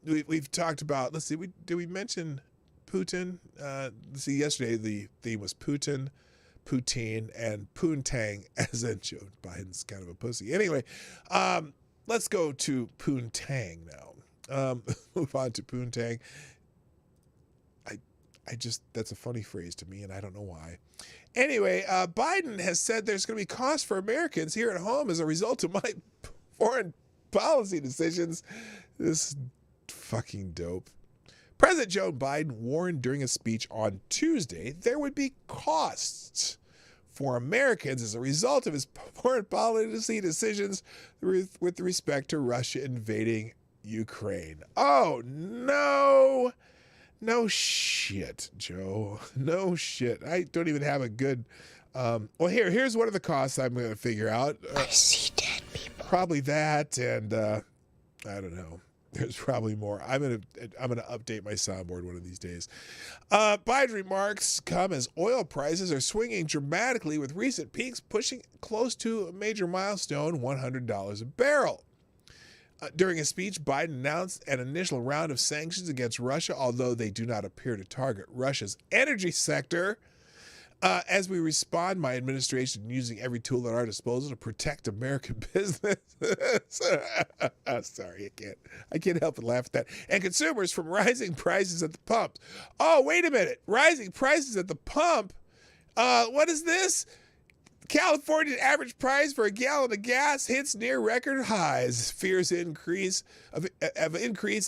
we've talked about. Let's see, did we mention Putin? Let's see, yesterday the theme was Putin, and Poontang, as in Joe Biden's kind of a pussy. Anyway, let's go to Poontang now. Move on to Poontang. That's a funny phrase to me, and I don't know why. Anyway, Biden has said there's going to be costs for Americans here at home as a result of my foreign policy decisions. This fucking dope. President Joe Biden warned during a speech on Tuesday there would be costs for Americans as a result of his foreign policy decisions with respect to Russia invading Ukraine. Oh, no. No shit, Joe. No shit. I don't even have a good... well, here's one of the costs I'm going to figure out. I see dead people. Probably that, and I don't know. There's probably more. I'm gonna update my soundboard one of these days. Biden remarks come as oil prices are swinging dramatically, with recent peaks pushing close to a major milestone, $100 a barrel. During a speech, Biden announced an initial round of sanctions against Russia, although they do not appear to target Russia's energy sector. As we respond, my administration using every tool at our disposal to protect American business. Sorry, I can't help but laugh at that. And consumers from rising prices at the pump. Oh, wait a minute. Rising prices at the pump? What is this? California's average price for a gallon of gas hits near record highs. Fears increase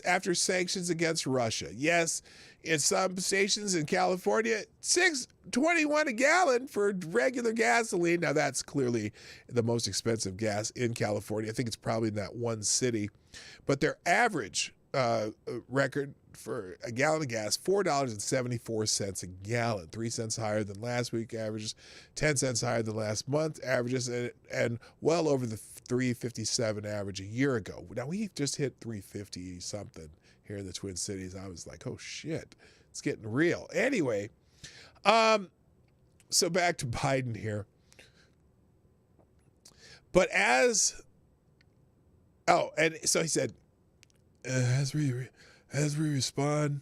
after sanctions against Russia. Yes, in some stations in California, $6.21 a gallon for regular gasoline. Now that's clearly the most expensive gas in California. I think it's probably in that one city, but their average record for a gallon of gas, $4.74 a gallon, 3 cents higher than last week averages, 10 cents higher than last month averages, and well over the $3.57 average a year ago. Now we just hit 350 something here in the Twin Cities. I was like, oh shit, it's getting real. Anyway, so back to Biden here. But and so he said, as we respond,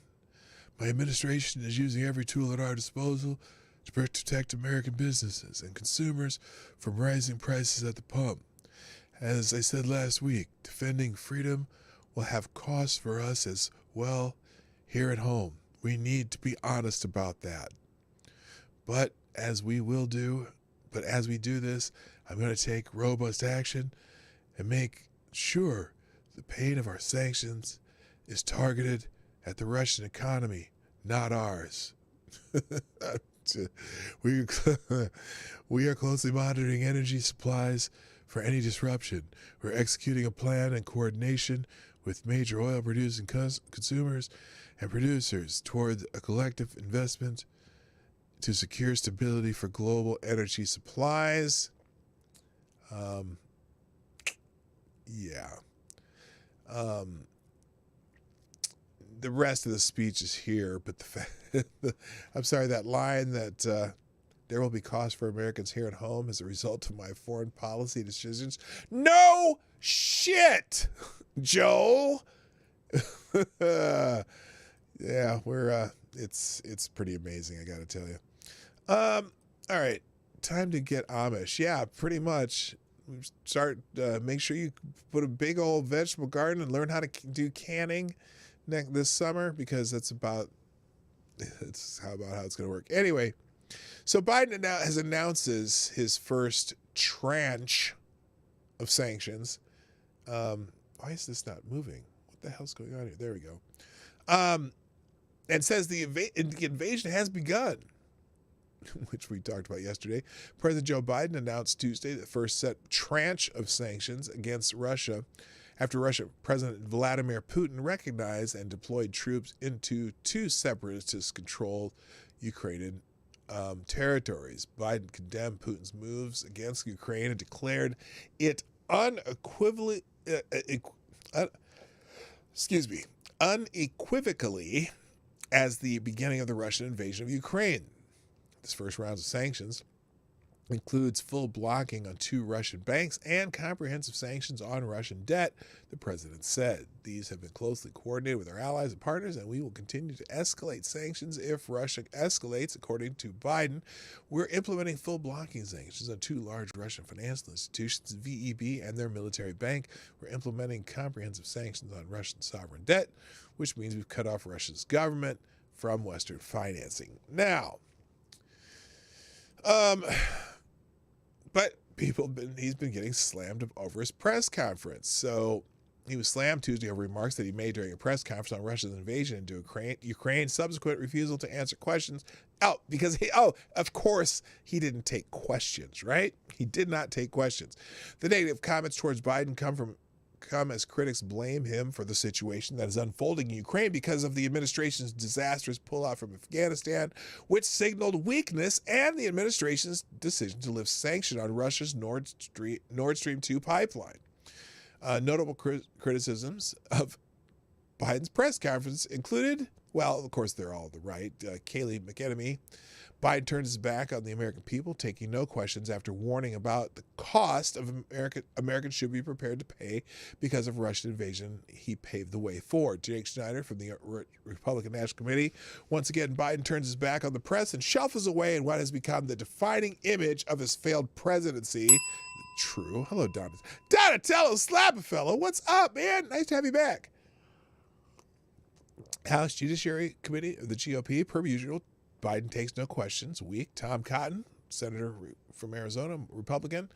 my administration is using every tool at our disposal to protect American businesses and consumers from rising prices at the pump. As I said last week, defending freedom will have costs for us as well here at home. We need to be honest about that. But as we do this, I'm going to take robust action and make sure the pain of our sanctions is targeted at the Russian economy, not ours. We are closely monitoring energy supplies for any disruption. We're executing a plan in coordination with major oil-producing consumers and producers toward a collective investment to secure stability for global energy supplies. Yeah. The rest of the speech is here, but I'm sorry, that line that there will be costs for Americans here at home as a result of my foreign policy decisions. No shit, Joe. Yeah, it's pretty amazing, I got to tell you. All right, time to get Amish. Yeah, pretty much. Make sure you put a big old vegetable garden and learn how to do canning this summer, because that's about how it's going to work. Anyway, so Biden now announces his first tranche of sanctions. Why is this not moving? What the hell's going on here? There we go. And says the invasion has begun, which we talked about yesterday. President Joe Biden announced Tuesday the first set tranche of sanctions against Russia after Russian President Vladimir Putin recognized and deployed troops into two separatist-controlled Ukrainian territories. Biden condemned Putin's moves against Ukraine and declared it unequivocally as the beginning of the Russian invasion of Ukraine. This first round of sanctions includes full blocking on 2 Russian banks and comprehensive sanctions on Russian debt, the president said. These have been closely coordinated with our allies and partners, and we will continue to escalate sanctions if Russia escalates, according to Biden. We're implementing full blocking sanctions on 2 large Russian financial institutions, VEB and their military bank. We're implementing comprehensive sanctions on Russian sovereign debt, which means we've cut off Russia's government from Western financing. Now, but he's been getting slammed over his press conference. So he was slammed Tuesday over remarks that he made during a press conference on Russia's invasion into Ukraine's subsequent refusal to answer questions. Of course he didn't take questions, right? He did not take questions. The negative comments towards Biden come as critics blame him for the situation that is unfolding in Ukraine because of the administration's disastrous pullout from Afghanistan, which signaled weakness, and the administration's decision to lift sanctions on Russia's Nord Stream 2 pipeline. Notable criticisms of Biden's press conference included, well, of course, they're all the right. Kayleigh McEnany. Biden turned his back on the American people, taking no questions after warning about the cost of Americans should be prepared to pay because of Russian invasion he paved the way for. Jake Schneider from the Republican National Committee. Once again, Biden turns his back on the press and shuffles away in what has become the defining image of his failed presidency. True. Hello, Donatello Slap-a-Fellow. What's up, man? Nice to have you back. House Judiciary Committee of the GOP, per usual. Biden takes no questions. Weak. Tom Cotton, Senator from Arizona, Republican.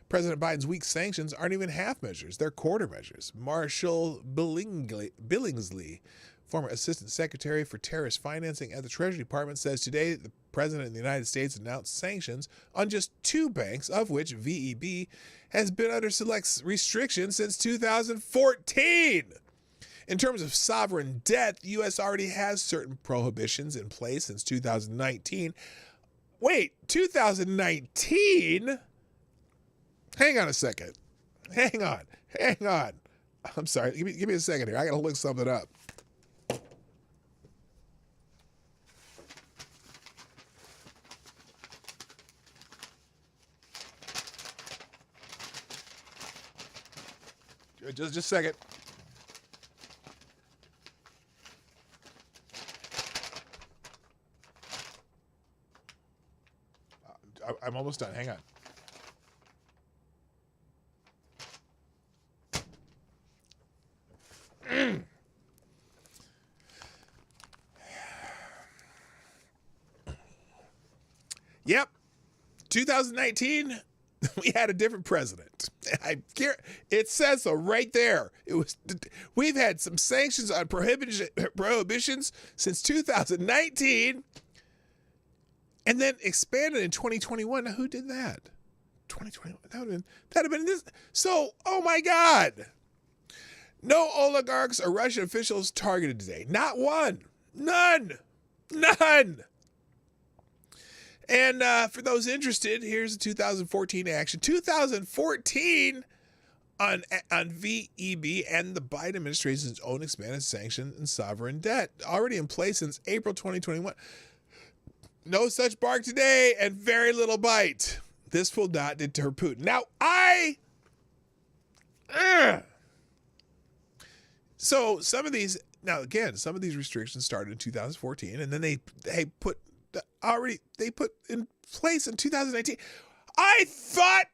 President Biden's weak sanctions aren't even half measures. They're quarter measures. Marshall Billingsley, former Assistant Secretary for Terrorist Financing at the Treasury Department, says today the President of the United States announced sanctions on just 2 banks, of which VEB has been under select restrictions since 2014. In terms of sovereign debt, the U.S. already has certain prohibitions in place since 2019. Wait, 2019? Hang on a second. Hang on. I'm sorry. Give me a second here. I got to look something up. Just a second. I'm almost done. Hang on. Yep. 2019, we had a different president. It says so right there. We've had some sanctions on prohibitions since 2019. And then expanded in 2021. Now, who did that? 2021. That'd have been this. So, oh my God. No oligarchs or Russian officials targeted today. Not one. None. And for those interested, here's the 2014 action. 2014, on VEB and the Biden administration's own expanded sanction and sovereign debt, already in place since April 2021. No such bark today and very little bite. This will not deter Putin. Now, so some of these restrictions started in 2014, and then they put in place in 2019. I thought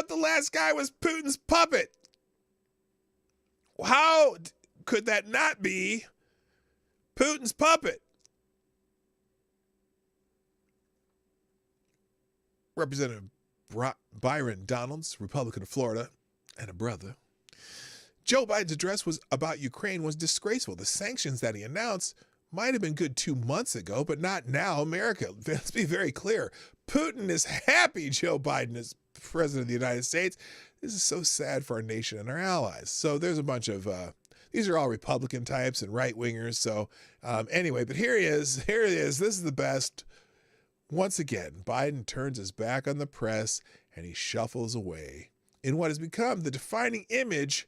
the last guy was Putin's puppet. How could that not be Putin's puppet? Representative Byron Donalds, Republican of Florida, and a brother. Joe Biden's address about Ukraine was disgraceful. The sanctions that he announced might have been good 2 months ago, but not now. America, let's be very clear. Putin is happy Joe Biden is president of the United States. This is so sad for our nation and our allies. So there's a bunch of, these are all Republican types and right-wingers. So anyway, but here he is. This is the best. Once again, Biden turns his back on the press and he shuffles away in what has become the defining image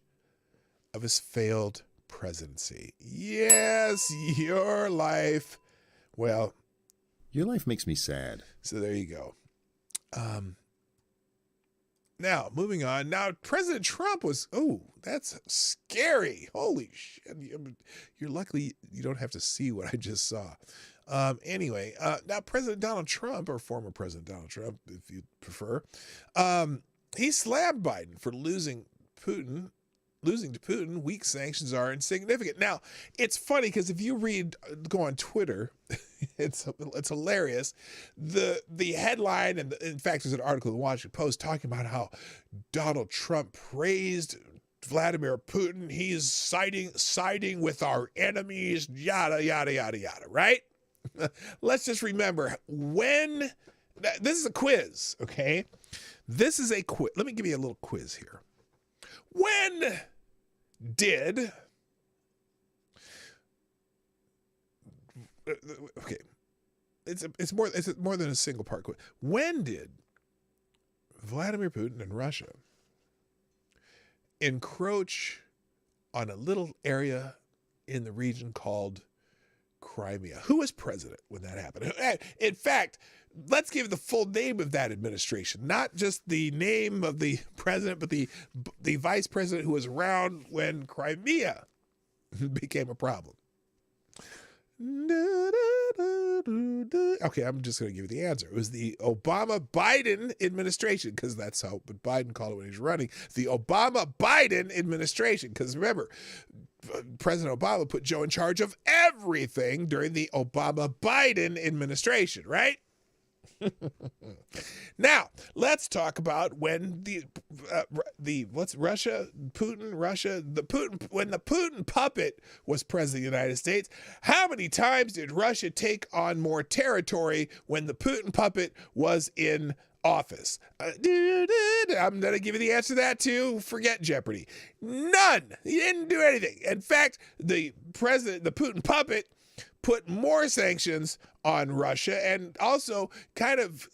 of his failed presidency. Yes, your life. Well, your life makes me sad. So there you go. Now, moving on. Now, President Trump was, that's scary. Holy shit. You're lucky you don't have to see what I just saw. Anyway, now President Donald Trump, or former President Donald Trump, if you prefer, he slammed Biden for losing to Putin. Weak sanctions are insignificant. Now, it's funny because if you go on Twitter, it's hilarious. The headline, and in fact, there's an article in the Washington Post talking about how Donald Trump praised Vladimir Putin. He's siding with our enemies, yada, yada, yada, yada, right? Let's just remember this is a quiz, okay? This is a quiz. Let me give you a little quiz here. When did it's more than a single part quiz. When did Vladimir Putin and Russia encroach on a little area in the region called Crimea? Who was president when that happened? In fact, let's give the full name of that administration, not just the name of the president, but the vice president who was around when Crimea became a problem. Okay, I'm just going to give you the answer. It was the Obama-Biden administration, because that's how Biden called it when he was running. The Obama-Biden administration, because remember, President Obama put Joe in charge of everything during the Obama-Biden administration, right? Now, let's talk about when when the Putin puppet was president of the United States. How many times did Russia take on more territory when the Putin puppet was in office? I'm going to give you the answer to that too. Forget Jeopardy. None. He didn't do anything. In fact, the Putin puppet put more sanctions on Russia and also kind of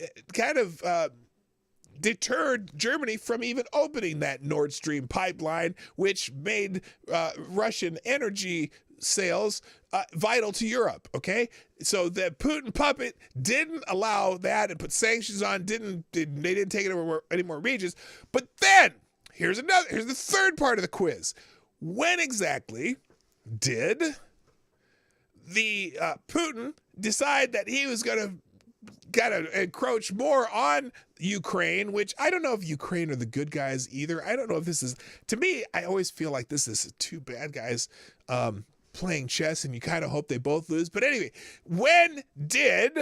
deterred Germany from even opening that Nord Stream pipeline, which made Russian energy sales vital to Europe. Okay, so the Putin puppet didn't allow that and put sanctions on. They didn't take it over any more regions. But then here's the third part of the quiz. When exactly did the Putin decide that he was going to encroach more on Ukraine, which I don't know if Ukraine are the good guys either. I don't know if this is, to me, I always feel like this is two bad guys playing chess, and you kind of hope they both lose. But anyway, when did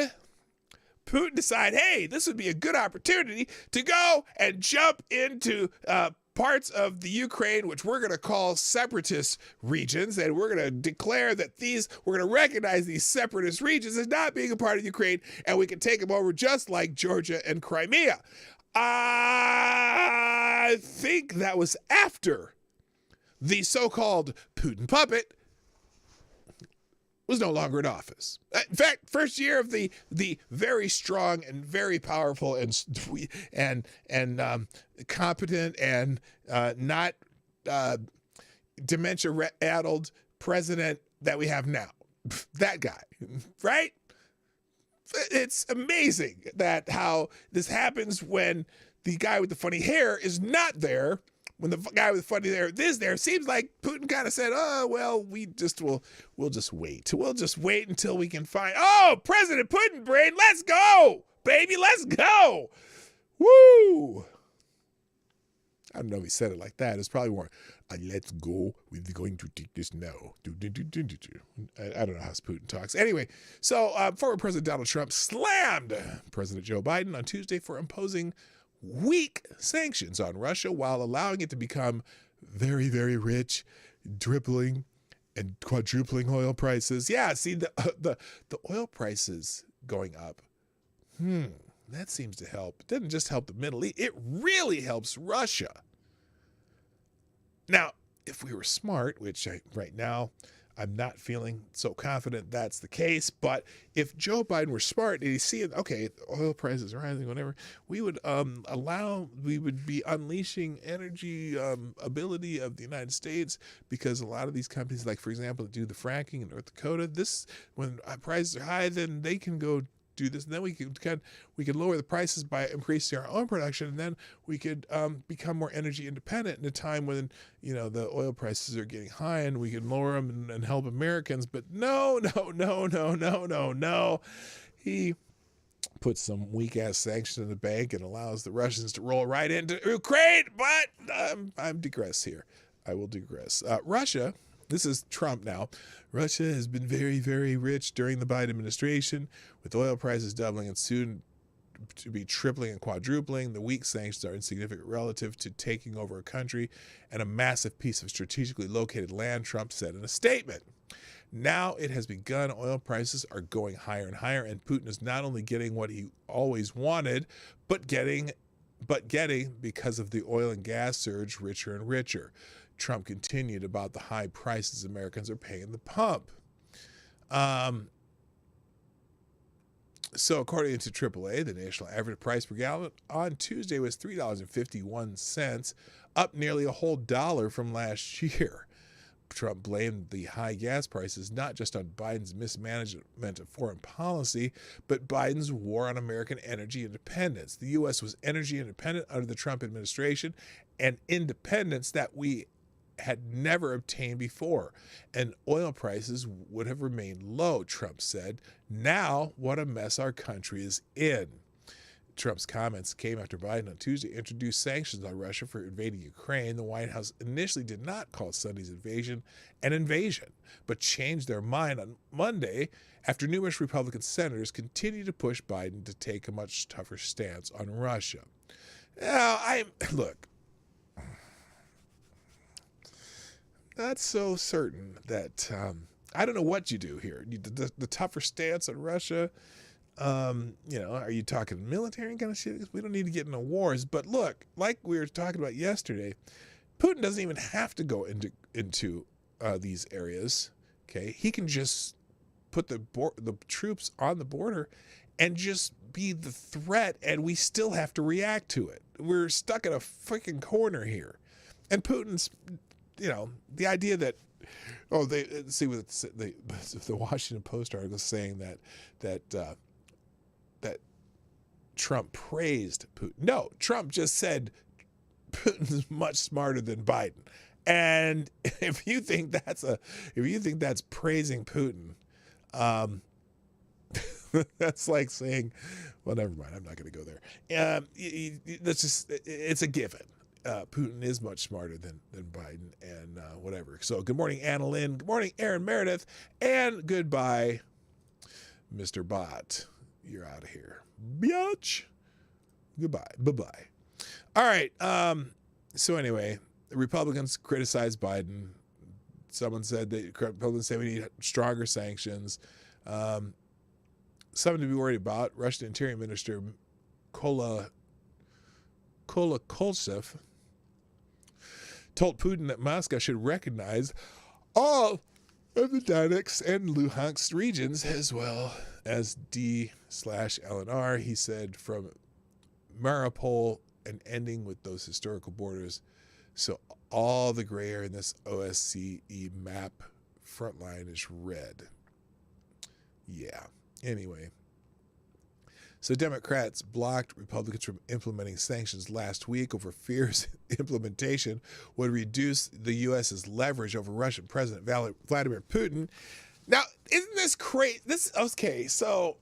Putin decide, hey, this would be a good opportunity to go and jump into parts of the Ukraine, which we're going to call separatist regions, and we're going to declare that we're going to recognize these separatist regions as not being a part of Ukraine, and we can take them over just like Georgia and Crimea? I think that was after the so-called Putin puppet was no longer in office. In fact, first year of the very strong and very powerful and competent and not dementia-addled president that we have now. That guy, right? It's amazing that how this happens when the guy with the funny hair is not there. When the guy with the funny hair is there, it seems like Putin kind of said, "Oh well, we'll just wait. We'll just wait until we can find." Oh, President Putin brain, let's go, baby, let's go, woo! I don't know if he said it like that. It's probably more, "Let's go. We're going to take this now." I don't know how Putin talks. Anyway, so former President Donald Trump slammed President Joe Biden on Tuesday for imposing weak sanctions on Russia while allowing it to become very, very rich, tripling and quadrupling oil prices. Yeah, see, the oil prices going up. That seems to help. It doesn't just help the Middle East. It really helps Russia. Now, if we were smart, which right now I'm not feeling so confident that's the case, but if Joe Biden were smart and he's seeing, okay, oil prices are rising, whatever, we would be unleashing energy ability of the United States, because a lot of these companies, like for example, that do the fracking in North Dakota, when prices are high, then they can go do this, and then we could lower the prices by increasing our own production, and then we could become more energy independent in a time when the oil prices are getting high, and we could lower them and help Americans. But no. He puts some weak ass sanctions in the bank and allows the Russians to roll right into Ukraine. But I'm digress here. I will digress. Russia. This is Trump now. Russia has been very, very rich during the Biden administration, with oil prices doubling and soon to be tripling and quadrupling. The weak sanctions are insignificant relative to taking over a country and a massive piece of strategically located land, Trump said in a statement. Now it has begun. Oil prices are going higher and higher, and Putin is not only getting what he always wanted, but getting, because of the oil and gas surge, richer and richer. Trump continued about the high prices Americans are paying at the pump. So according to AAA, the national average price per gallon on Tuesday was $3.51, up nearly a whole dollar from last year. Trump blamed the high gas prices not just on Biden's mismanagement of foreign policy, but Biden's war on American energy independence. The U.S. was energy independent under the Trump administration, and independence that we had never obtained before, and oil prices would have remained low, Trump said. Now, what a mess our country is in. Trump's comments came after Biden on Tuesday introduced sanctions on Russia for invading Ukraine. The White House initially did not call Sunday's invasion an invasion, but changed their mind on Monday after numerous Republican senators continued to push Biden to take a much tougher stance on Russia. Now, look, not so certain that I don't know what you do here. The tougher stance on Russia. Are you talking military kind of shit? We don't need to get into wars. But look, like we were talking about yesterday, Putin doesn't even have to go into these areas. Okay, he can just put the troops on the border and just be the threat, and we still have to react to it. We're stuck in a freaking corner here, and Putin's. The idea that, the Washington Post article saying that Trump praised Putin. No, Trump just said Putin's much smarter than Biden. And if you think that's praising Putin, that's like saying, well, never mind. I'm not going to go there. It's a given. Putin is much smarter than Biden and whatever. So good morning, Anna Lynn. Good morning, Aaron Meredith. And goodbye, Mr. Bot. You're out of here. Biatch. Goodbye. Bye-bye. All right. So anyway, the Republicans criticized Biden. Someone said that Republicans say we need stronger sanctions. Something to be worried about. Russian Interior Minister Kolokov told Putin that Moscow should recognize all of the Donetsk and Luhansk regions, as well as D/LNR, he said, from Mariupol and ending with those historical borders. So all the gray area in this OSCE map front line is red. Yeah. Anyway. So Democrats blocked Republicans from implementing sanctions last week over fears implementation would reduce the U.S.'s leverage over Russian President Vladimir Putin. Now, isn't this crazy? Okay, so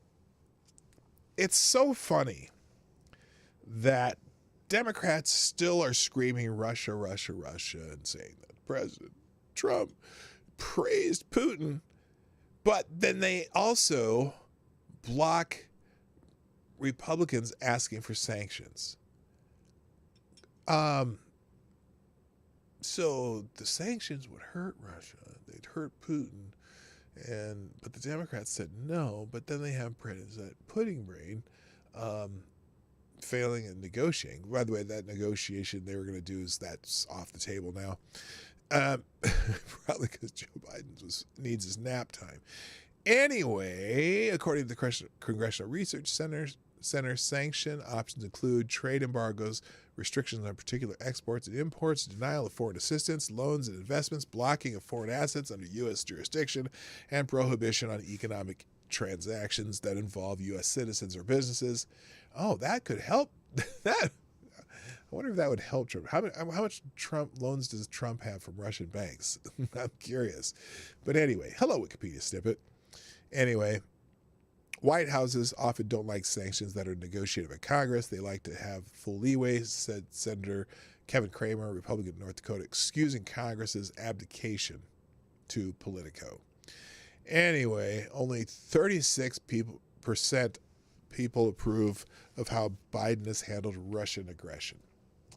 it's so funny that Democrats still are screaming Russia, Russia, Russia, and saying that President Trump praised Putin, but then they also block Republicans asking for sanctions. So the sanctions would hurt Russia. They'd hurt Putin. But the Democrats said no, but then they have President Pudding Brain failing in negotiating. By the way, that negotiation they were going to do that's off the table now. Probably because Joe Biden needs his nap time. Anyway, according to the Congressional Research Center, sanction options include trade embargoes, restrictions on particular exports and imports, denial of foreign assistance, loans and investments, blocking of foreign assets under U.S. jurisdiction, and prohibition on economic transactions that involve U.S. citizens or businesses. Oh, that could help. I wonder if that would help Trump. How much Trump loans does Trump have from Russian banks? I'm curious. But anyway, hello, Wikipedia snippet. Anyway, White Houses often don't like sanctions that are negotiated by Congress. They like to have full leeway, said Senator Kevin Cramer, Republican of North Dakota, excusing Congress's abdication to Politico. Anyway, only 36% people approve of how Biden has handled Russian aggression.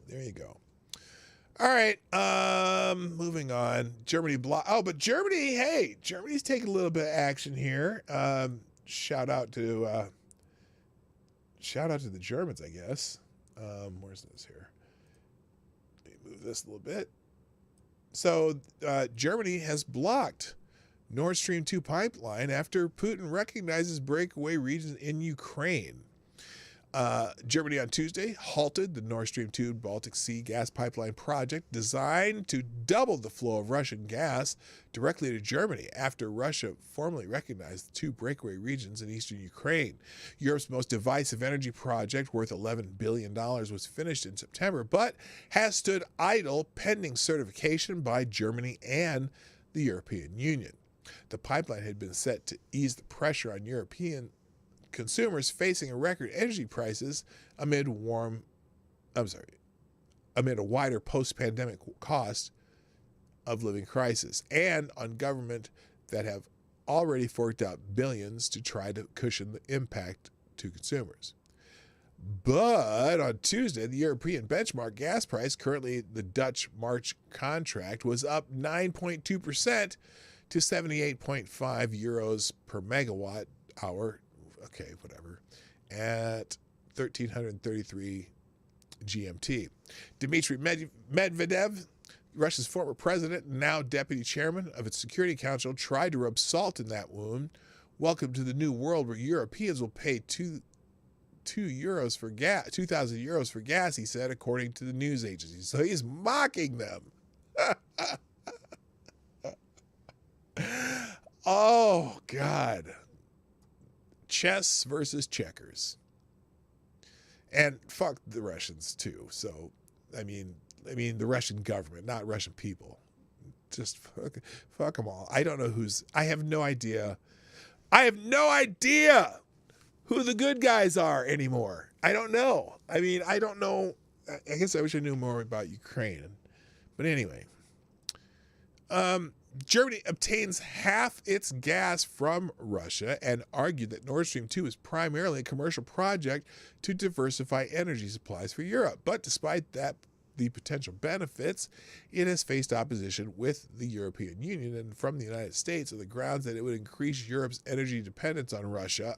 There you go. All right, moving on. Germany but Germany, Germany's taking a little bit of action here. Shout out to the Germans, I guess. Where's this here? Let me move this a little bit. So Germany has blocked Nord Stream 2 pipeline after Putin recognizes breakaway regions in Ukraine. Germany on Tuesday halted the Nord Stream 2 Baltic Sea gas pipeline project designed to double the flow of Russian gas directly to Germany after Russia formally recognized the two breakaway regions in eastern Ukraine. Europe's most divisive energy project, worth $11 billion, was finished in September, but has stood idle pending certification by Germany and the European Union. The pipeline had been set to ease the pressure on European consumers facing a record energy prices amid a wider post-pandemic cost of living crisis, and on government that have already forked out billions to try to cushion the impact to consumers. But on Tuesday, the European benchmark gas price, currently the Dutch March contract, was up 9.2% to 78.5 euros per megawatt hour. Okay, whatever, at 1,333 GMT. Dmitry Medvedev, Russia's former president and now deputy chairman of its Security Council, tried to rub salt in that wound. Welcome to the new world where Europeans will pay 2,000 euros for gas, he said, according to the news agency. So he's mocking them. Oh, God. Chess versus checkers. And fuck the Russians too. So, I mean the Russian government, not Russian people. Just fuck them all. I don't know I have no idea who the good guys are anymore. I don't know. I don't know. I guess I wish I knew more about Ukraine. But anyway, Germany obtains half its gas from Russia and argued that Nord Stream 2 is primarily a commercial project to diversify energy supplies for Europe. But despite the potential benefits, it has faced opposition with the European Union and from the United States on the grounds that it would increase Europe's energy dependence on Russia.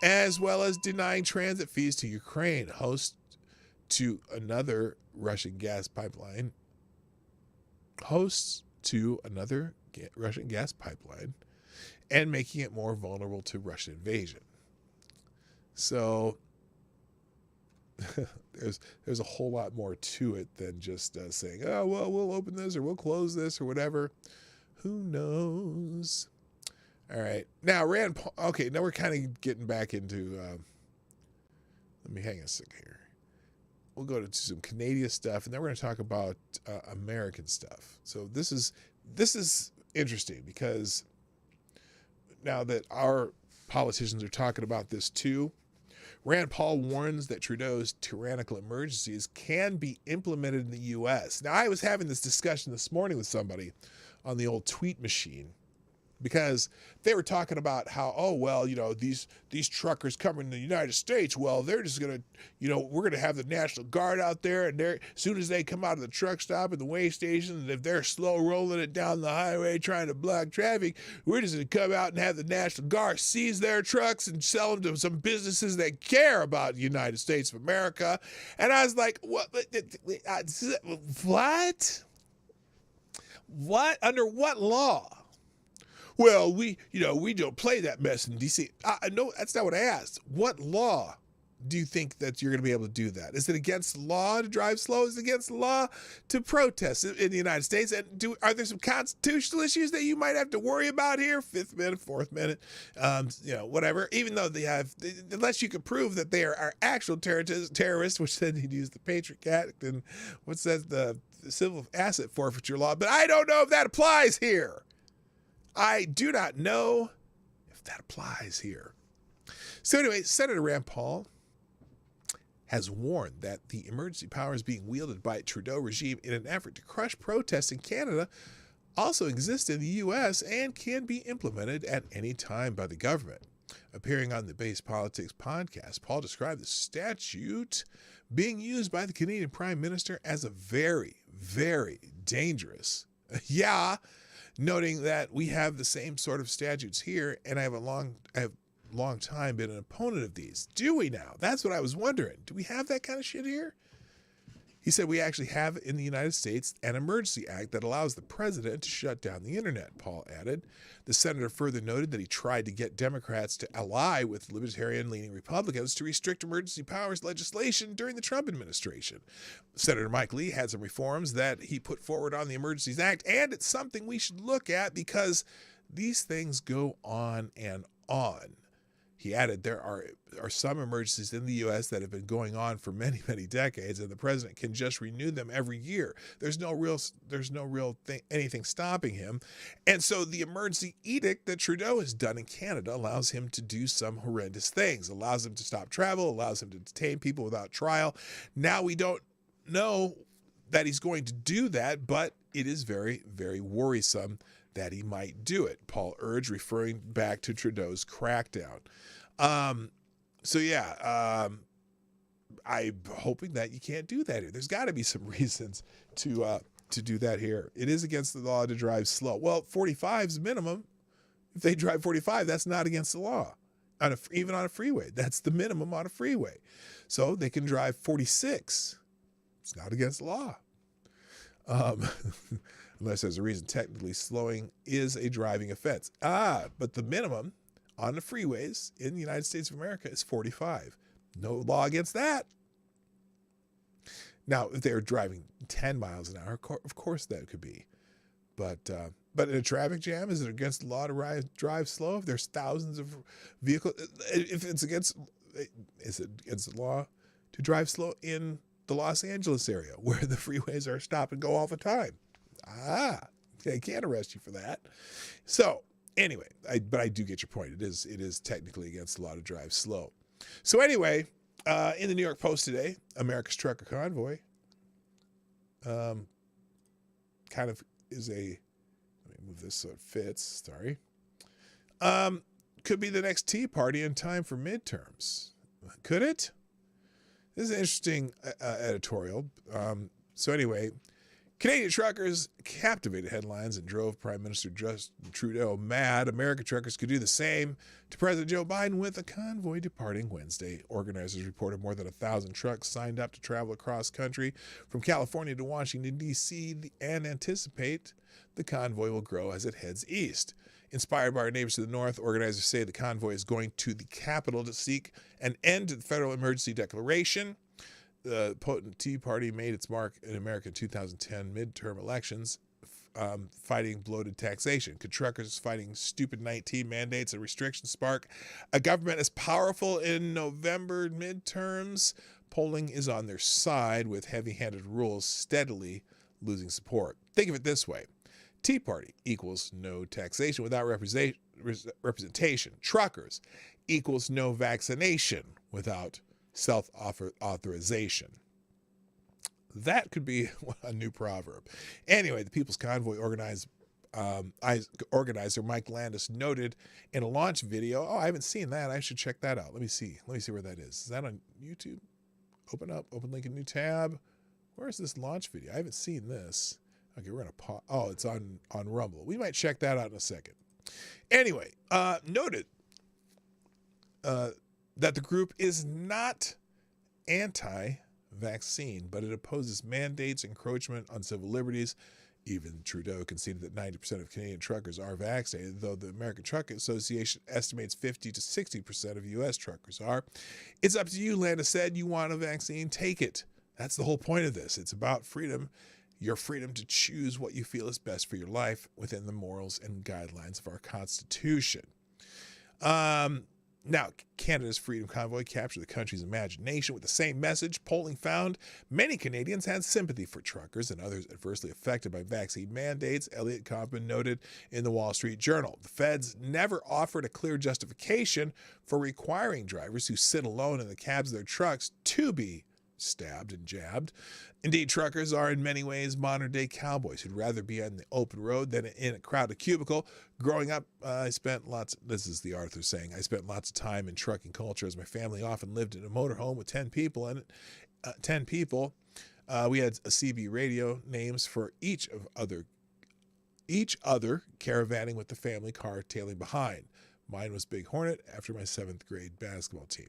As well as denying transit fees to Ukraine, host to another Russian gas pipeline. Hosts to another Russian gas pipeline and making it more vulnerable to Russian invasion. So there's a whole lot more to it than just saying, oh, well, we'll open this or we'll close this or whatever. Who knows? All right. Now, Rand Paul. Okay, now we're kind of getting back into, let me hang a second here. We'll go to some Canadian stuff, and then we're going to talk about American stuff. So this is interesting because now that our politicians are talking about this too, Rand Paul warns that Trudeau's tyrannical emergencies can be implemented in the U.S. Now, I was having this discussion this morning with somebody on the old tweet machine because they were talking about how, oh, well, you know, these truckers coming to the United States, well, they're just going to, you know, we're going to have the National Guard out there, and as soon as they come out of the truck stop and the weigh station, and if they're slow rolling it down the highway trying to block traffic, we're just going to come out and have the National Guard seize their trucks and sell them to some businesses that care about the United States of America. And I was like, what? What? Under what law? Well, we don't play that mess in D.C. No, that's not what I asked. What law do you think that you're going to be able to do that? Is it against the law to drive slow? Is it against the law to protest in the United States? And are there some constitutional issues that you might have to worry about here? Fifth Amendment, Fourth Amendment, whatever. Even though they have, unless you can prove that they are actual terrorists, which then you'd use the Patriot Act and what's that, the civil asset forfeiture law. But I don't know if that applies here. I do not know if that applies here. So anyway, Senator Rand Paul has warned that the emergency powers being wielded by Trudeau regime in an effort to crush protests in Canada also exist in the U.S. and can be implemented at any time by the government. Appearing on the Base Politics podcast, Paul described the statute being used by the Canadian Prime Minister as a very, very dangerous, noting that we have the same sort of statutes here, and I have long time been an opponent of these. Do we now? That's what I was wondering. Do we have that kind of shit here? He said we actually have in the United States an emergency act that allows the president to shut down the internet, Paul added. The senator further noted that he tried to get Democrats to ally with libertarian-leaning Republicans to restrict emergency powers legislation during the Trump administration. Senator Mike Lee had some reforms that he put forward on the Emergencies Act, and it's something we should look at because these things go on and on. He added there are some emergencies in the U.S. that have been going on for many, many decades, and the president can just renew them every year. There's no real anything stopping him. And so the emergency edict that Trudeau has done in Canada allows him to do some horrendous things, allows him to stop travel, allows him to detain people without trial. Now we don't know that he's going to do that, but it is very, very worrisome that he might do it, Paul urged, referring back to Trudeau's crackdown. I'm hoping that you can't do that here. There's got to be some reasons to do that here. It is against the law to drive slow. Well, 45 is minimum. If they drive 45, that's not against the law. Even on a freeway, that's the minimum on a freeway. So they can drive 46. It's not against the law. Unless there's a reason technically slowing is a driving offense. But the minimum on the freeways in the United States of America is 45. No law against that. Now, if they're driving 10 miles an hour, of course that could be. But in a traffic jam, is it against the law to drive slow? If there's thousands of vehicles, is it against the law to drive slow in the Los Angeles area where the freeways are stop and go all the time? They can't arrest you for that. So anyway, but I do get your point. It is technically against the law to drive slow. So anyway, in the New York Post today, America's Trucker Convoy kind of is let me move this so it fits. Sorry. Could be the next Tea Party in time for midterms. Could it? This is an interesting editorial. So anyway, Canadian truckers captivated headlines and drove Prime Minister Justin Trudeau mad. American truckers could do the same to President Joe Biden with a convoy departing Wednesday. Organizers reported more than 1,000 trucks signed up to travel across country from California to Washington, D.C. and anticipate The convoy will grow as it heads east. Inspired by our neighbors to the north, organizers say the convoy is going to the Capitol to seek an end to the federal emergency declaration. The potent Tea Party made its mark in American 2010 midterm elections, fighting bloated taxation. Could truckers fighting stupid 19 mandates and restrictions spark a government as powerful in November midterms? Polling is on their side, with heavy-handed rules steadily losing support. Think of it this way. Tea Party equals no taxation without representation. Truckers equals no vaccination without self-authorization. That could be a new proverb. Anyway, the People's Convoy organizer Mike Landis noted in a launch video. Oh, I haven't seen that. I should check that out. Let me see where that is. Is that on YouTube? Open link in new tab. Where's this launch video? I haven't seen this. Okay, we're gonna pause. Oh, it's on Rumble. We might check that out in a second. Anyway, noted that the group is not anti-vaccine, but it opposes mandates, encroachment on civil liberties. Even Trudeau conceded that 90% of Canadian truckers are vaccinated, though the American Truck Association estimates 50 to 60% of U.S. truckers are. It's up to you, Landis said. You want a vaccine, take it. That's the whole point of this. It's about freedom, your freedom to choose what you feel is best for your life within the morals and guidelines of our Constitution. Now, Canada's Freedom Convoy captured the country's imagination with the same message. Polling found many Canadians had sympathy for truckers and others adversely affected by vaccine mandates, Elliot Kaufman noted in the Wall Street Journal. The feds never offered a clear justification for requiring drivers who sit alone in the cabs of their trucks to be stabbed and jabbed. Indeed, truckers are in many ways modern-day cowboys who'd rather be on the open road than in a crowded cubicle. Growing up, this is the Arthur saying, I spent lots of time in trucking culture as my family often lived in a motorhome with 10 people in it. 10 people. We had a CB radio, names for each other caravanning with the family car tailing behind. Mine was Big Hornet after my 7th grade basketball team.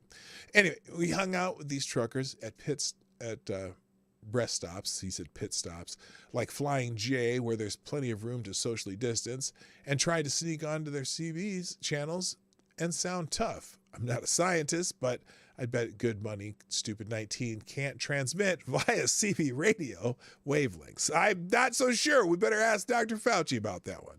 Anyway, we hung out with these truckers at rest stops. He said pit stops, like Flying J, where there's plenty of room to socially distance, and tried to sneak onto their CB's channels and sound tough. I'm not a scientist, but I bet good money Stupid 19 can't transmit via CB radio wavelengths. I'm not so sure. We better ask Dr. Fauci about that one.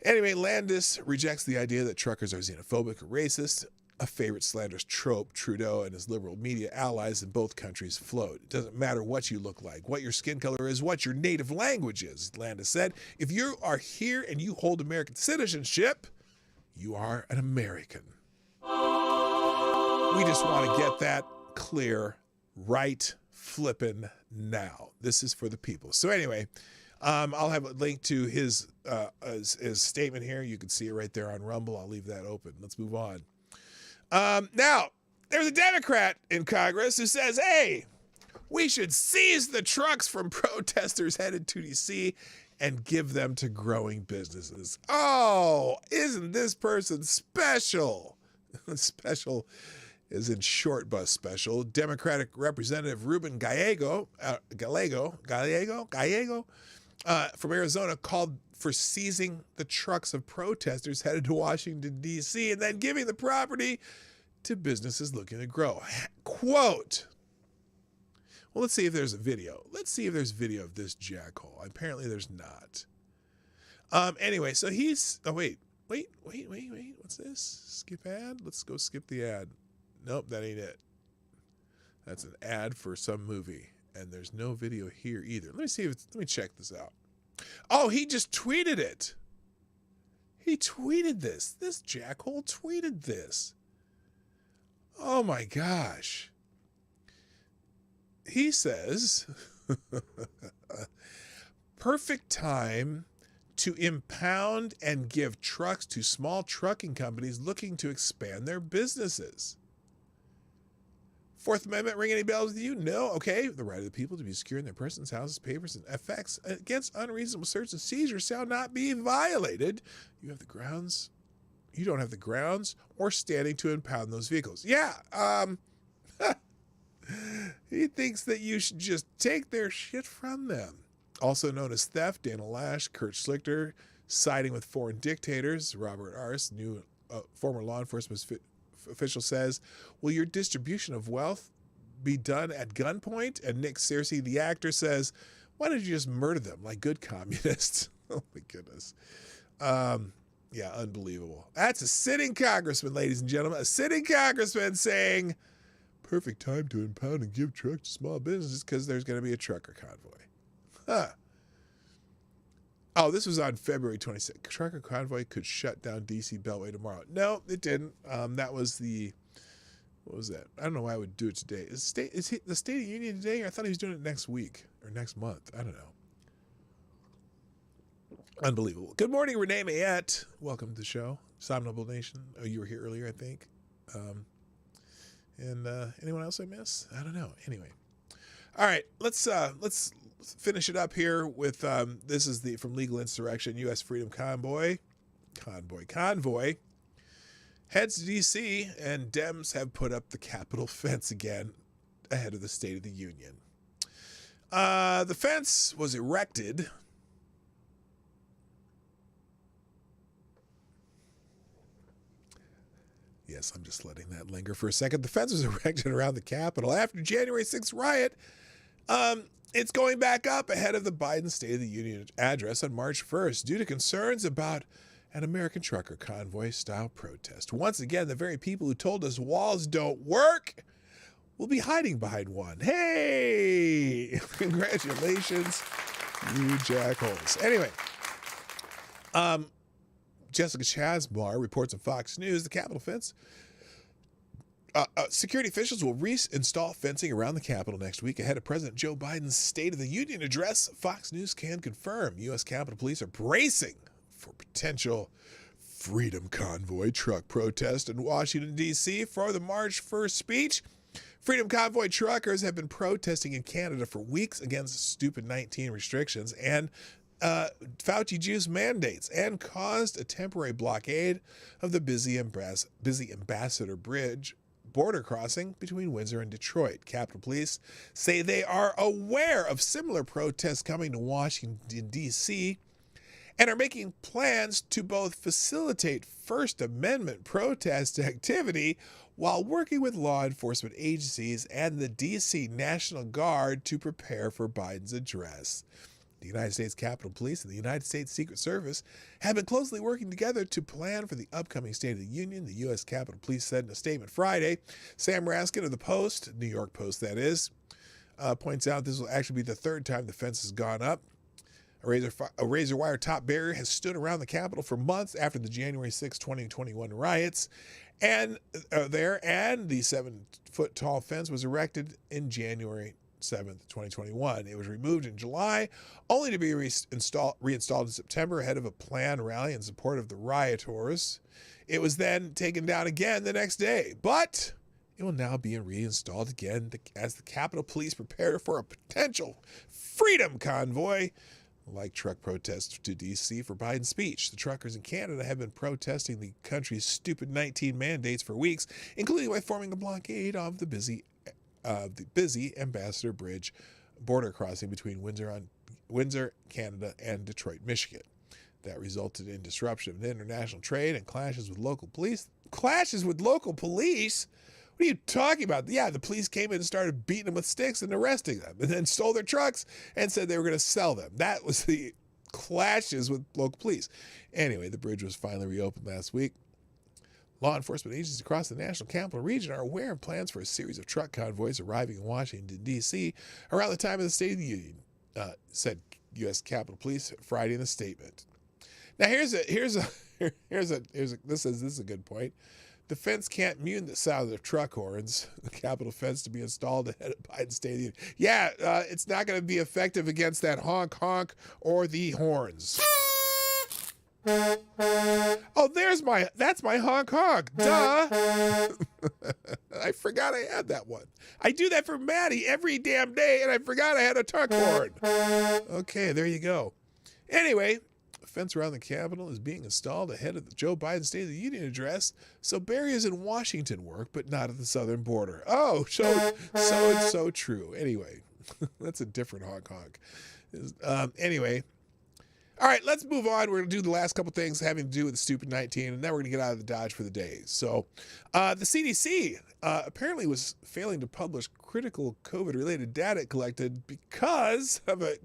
Anyway, Landis rejects the idea that truckers are xenophobic or racist, a favorite slanderous trope Trudeau and his liberal media allies in both countries float. It doesn't matter what you look like, what your skin color is, what your native language is, Landis said. If you are here and you hold American citizenship, you are an American. We just want to get that clear right flippin' now. This is for the people. So anyway, I'll have a link to his statement here. You can see it right there on Rumble. I'll leave that open. Let's move on. Now, there's a Democrat in Congress who says, hey, we should seize the trucks from protesters headed to D.C. and give them to growing businesses. Oh, isn't this person special? Special is in short bus special. Democratic Representative Ruben Gallego from Arizona called for seizing the trucks of protesters headed to Washington, D.C., and then giving the property to businesses looking to grow. Quote. Well, let's see if there's a video. Let's see if there's video of this jackhole. Apparently there's not. Anyway, so he's... Oh, wait. What's this? Skip ad? Let's go skip the ad. Nope, that ain't it. That's an ad for some movie. And there's no video here either. Let me check this out. Oh, he just tweeted it. He tweeted this. This jackhole tweeted this. Oh my gosh. He says, perfect time to impound and give trucks to small trucking companies looking to expand their businesses. Fourth Amendment, ring any bells with you? No? Okay. The right of the people to be secure in their persons, houses, papers, and effects against unreasonable search and seizure shall not be violated. You have the grounds. You don't have the grounds or standing to impound those vehicles. Yeah. He thinks that you should just take their shit from them. Also known as theft, Dana Lash, Kurt Schlichter, siding with foreign dictators. Robert Arce, new former law enforcement official, says, will your distribution of wealth be done at gunpoint? And Nick Searcy, the actor, says, why don't you just murder them like good communists? Oh, my goodness. Yeah, unbelievable. That's a sitting congressman, ladies and gentlemen. A sitting congressman saying, perfect time to impound and give trucks to small businesses because there's going to be a trucker convoy. Huh. Oh, this was on February 26th. Trucker convoy could shut down D.C. Beltway tomorrow. No, it didn't. That was the, what was that? I don't know why I would do it today. Is the State of the Union today? I thought he was doing it next week or next month. I don't know. Unbelievable. Good morning, Renee Mayette. Welcome to the show. Somnable Nation. Oh, you were here earlier, I think. And anyone else I miss? I don't know. Anyway. All right, let's finish it up here with this is from Legal Insurrection, U.S. Freedom Convoy heads to D.C. and Dems have put up the Capitol fence again ahead of the State of the Union. The fence was erected Yes, I'm just letting that linger for a second. The fence was erected around the Capitol after January 6th riot. It's going back up ahead of the Biden State of the Union address on March 1st due to concerns about an American trucker convoy-style protest. Once again, the very people who told us walls don't work will be hiding behind one. Hey! Congratulations, you jackholes. Anyway, Jessica Chasmar reports on Fox News the Capitol fence. Security officials will reinstall fencing around the Capitol next week ahead of President Joe Biden's State of the Union address. Fox News can confirm U.S. Capitol Police are bracing for potential Freedom Convoy truck protest in Washington, D.C. for the March 1st speech. Freedom Convoy truckers have been protesting in Canada for weeks against stupid 19 restrictions and Fauci juice mandates and caused a temporary blockade of the busy Ambassador Bridge border crossing between Windsor and Detroit. Capitol Police say they are aware of similar protests coming to Washington, D.C., and are making plans to both facilitate First Amendment protest activity while working with law enforcement agencies and the D.C. National Guard to prepare for Biden's address. The United States Capitol Police and the United States Secret Service have been closely working together to plan for the upcoming State of the Union, the U.S. Capitol Police said in a statement Friday. Sam Raskin of the Post, New York Post that is, points out this will actually be the third time the fence has gone up. A razor wire top barrier has stood around the Capitol for months after the January 6, 2021 riots, and the 7-foot tall fence was erected in January 7th, 2021. It was removed in July, only to be reinstalled in September ahead of a planned rally in support of the rioters. It was then taken down again the next day, but it will now be reinstalled again as the Capitol Police prepare for a potential freedom convoy like truck protests to D.C. for Biden's speech. The truckers in Canada have been protesting the country's stupid 19 mandates for weeks, including by forming a blockade of the busy Ambassador Bridge border crossing between Windsor, Canada, and Detroit, Michigan. That resulted in disruption of international trade and clashes with local police. Clashes with local police? What are you talking about? Yeah, the police came in and started beating them with sticks and arresting them, and then stole their trucks and said they were going to sell them. That was the clashes with local police. Anyway, the bridge was finally reopened last week. Law enforcement agencies across the National Capital Region are aware of plans for a series of truck convoys arriving in Washington, D.C. around the time of the State of the Union, said U.S. Capitol Police Friday in a statement. Now, this is a good point. The fence can't mute the sound of truck horns. The Capitol fence to be installed ahead of Biden's State of the Union. Yeah, it's not going to be effective against that honk honk or the horns. Oh, that's my honk honk. Duh. I forgot I had that one. I do that for Maddie every damn day, and I forgot I had a truck horn. Okay, there you go. Anyway, a fence around the Capitol is being installed ahead of the Joe Biden State of the Union address, so barriers in Washington work, but not at the southern border. Oh, so it's so true. Anyway, that's a different honk honk. Anyway. All right, let's move on. We're going to do the last couple things having to do with the stupid 19, and then we're going to get out of the Dodge for the day. So the CDC apparently was failing to publish critical COVID-related data it collected because of a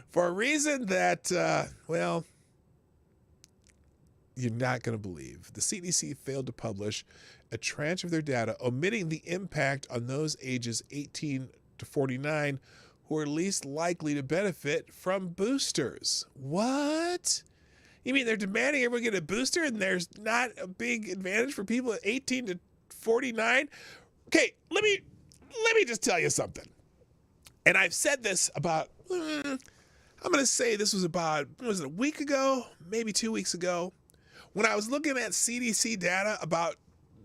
for a reason that, well, you're not going to believe. The CDC failed to publish a tranche of their data, omitting the impact on those ages 18 to 49 who are least likely to benefit from boosters. What? You mean they're demanding everyone get a booster and there's not a big advantage for people at 18 to 49? Okay, let me just tell you something. And I've said this about, I'm going to say this was about, was it a week ago? Maybe 2 weeks ago. When I was looking at CDC data about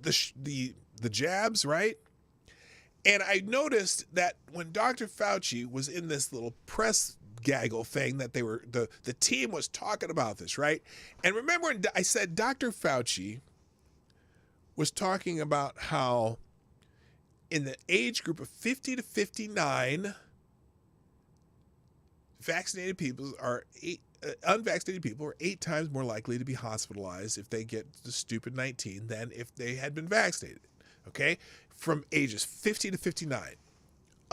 the jabs, right? And I noticed that when Dr. Fauci was in this little press gaggle thing that they were, the team was talking about this, right? And remember when I said Dr. Fauci was talking about how in the age group of 50 to 59, vaccinated people are unvaccinated people are 8 times more likely to be hospitalized if they get the stupid 19 than if they had been vaccinated. Okay? From ages 50 to 59,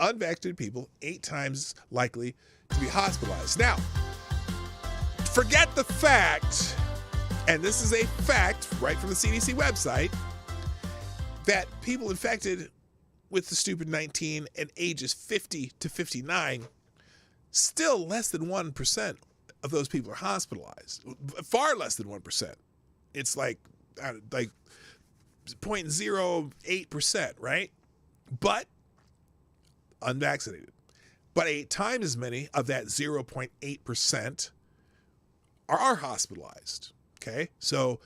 unvaccinated people 8 times likely to be hospitalized. Now, forget the fact, and this is a fact right from the CDC website, that people infected with the stupid 19 and ages 50 to 59, still less than 1% of those people are hospitalized. Far less than 1%. It's like 0.08%, right? But unvaccinated. But 8 times as many of that 0.8% are hospitalized. Okay? So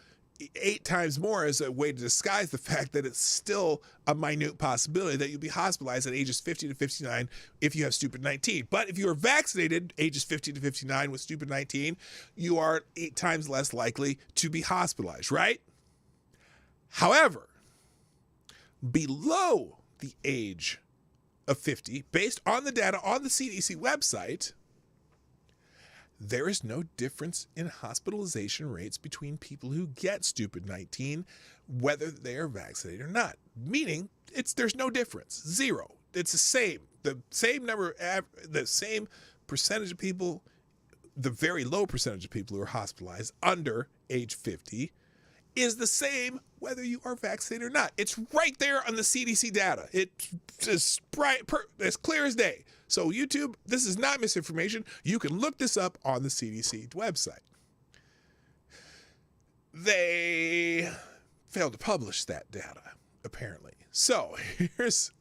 8 times more is a way to disguise the fact that it's still a minute possibility that you'll be hospitalized at ages 50 to 59 if you have stupid 19. But if you are vaccinated, ages 50 to 59 with stupid 19, you are 8 times less likely to be hospitalized, right? However, below the age of 50, based on the data on the CDC website, there is no difference in hospitalization rates between people who get stupid 19, whether they are vaccinated or not. Meaning, there's no difference. 0. It's the same. The same number, the same percentage of people, the very low percentage of people who are hospitalized under age 50 is the same whether you are vaccinated or not. It's right there on the CDC data. It's as clear as day. So YouTube, this is not misinformation. You can look this up on the CDC website. They failed to publish that data, apparently. So here's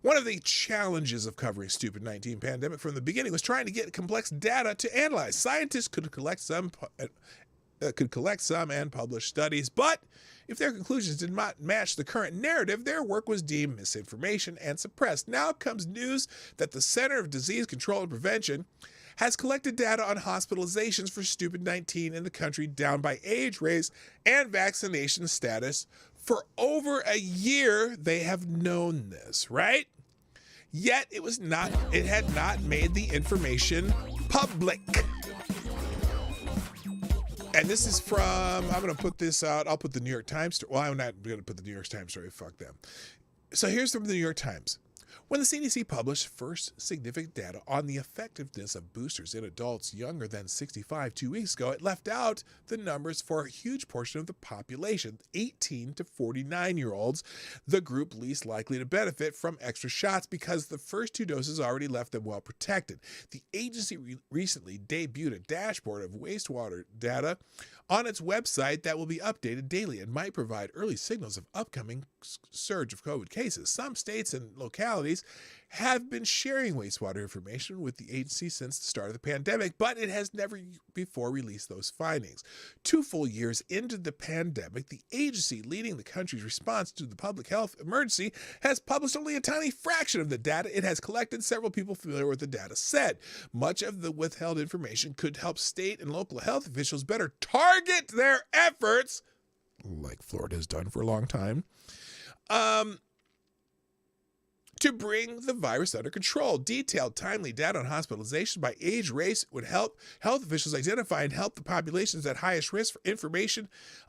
one of the challenges of covering stupid 19 pandemic from the beginning was trying to get complex data to analyze. Scientists could collect some and publish studies, but if their conclusions did not match the current narrative, their work was deemed misinformation and suppressed. Now comes news that the Center of Disease Control and Prevention has collected data on hospitalizations for stupid 19 in the country down by age, race, and vaccination status. For over a year, they have known this, right? Yet it had not made the information public. And this is from, I'm going to put this out. I'll put the New York Times story. Well, I'm not going to put the New York Times story. Fuck them. So here's from the New York Times. When the CDC published first significant data on the effectiveness of boosters in adults younger than 65 2 weeks ago, it left out the numbers for a huge portion of the population, 18 to 49-year-olds, the group least likely to benefit from extra shots because the first 2 doses already left them well protected. The agency recently debuted a dashboard of wastewater data on its website that will be updated daily and might provide early signals of upcoming surge of COVID cases. Some states and localities have been sharing wastewater information with the agency since the start of the pandemic, but it has never before released those findings. 2 full years into the pandemic, the agency leading the country's response to the public health emergency has published only a tiny fraction of the data it has collected. Several people familiar with the data said much of the withheld information could help state and local health officials better target their efforts, like Florida has done for a long time, to bring the virus under control. Detailed, timely data on hospitalization by age, race would help health officials identify and help the populations at highest risk. For information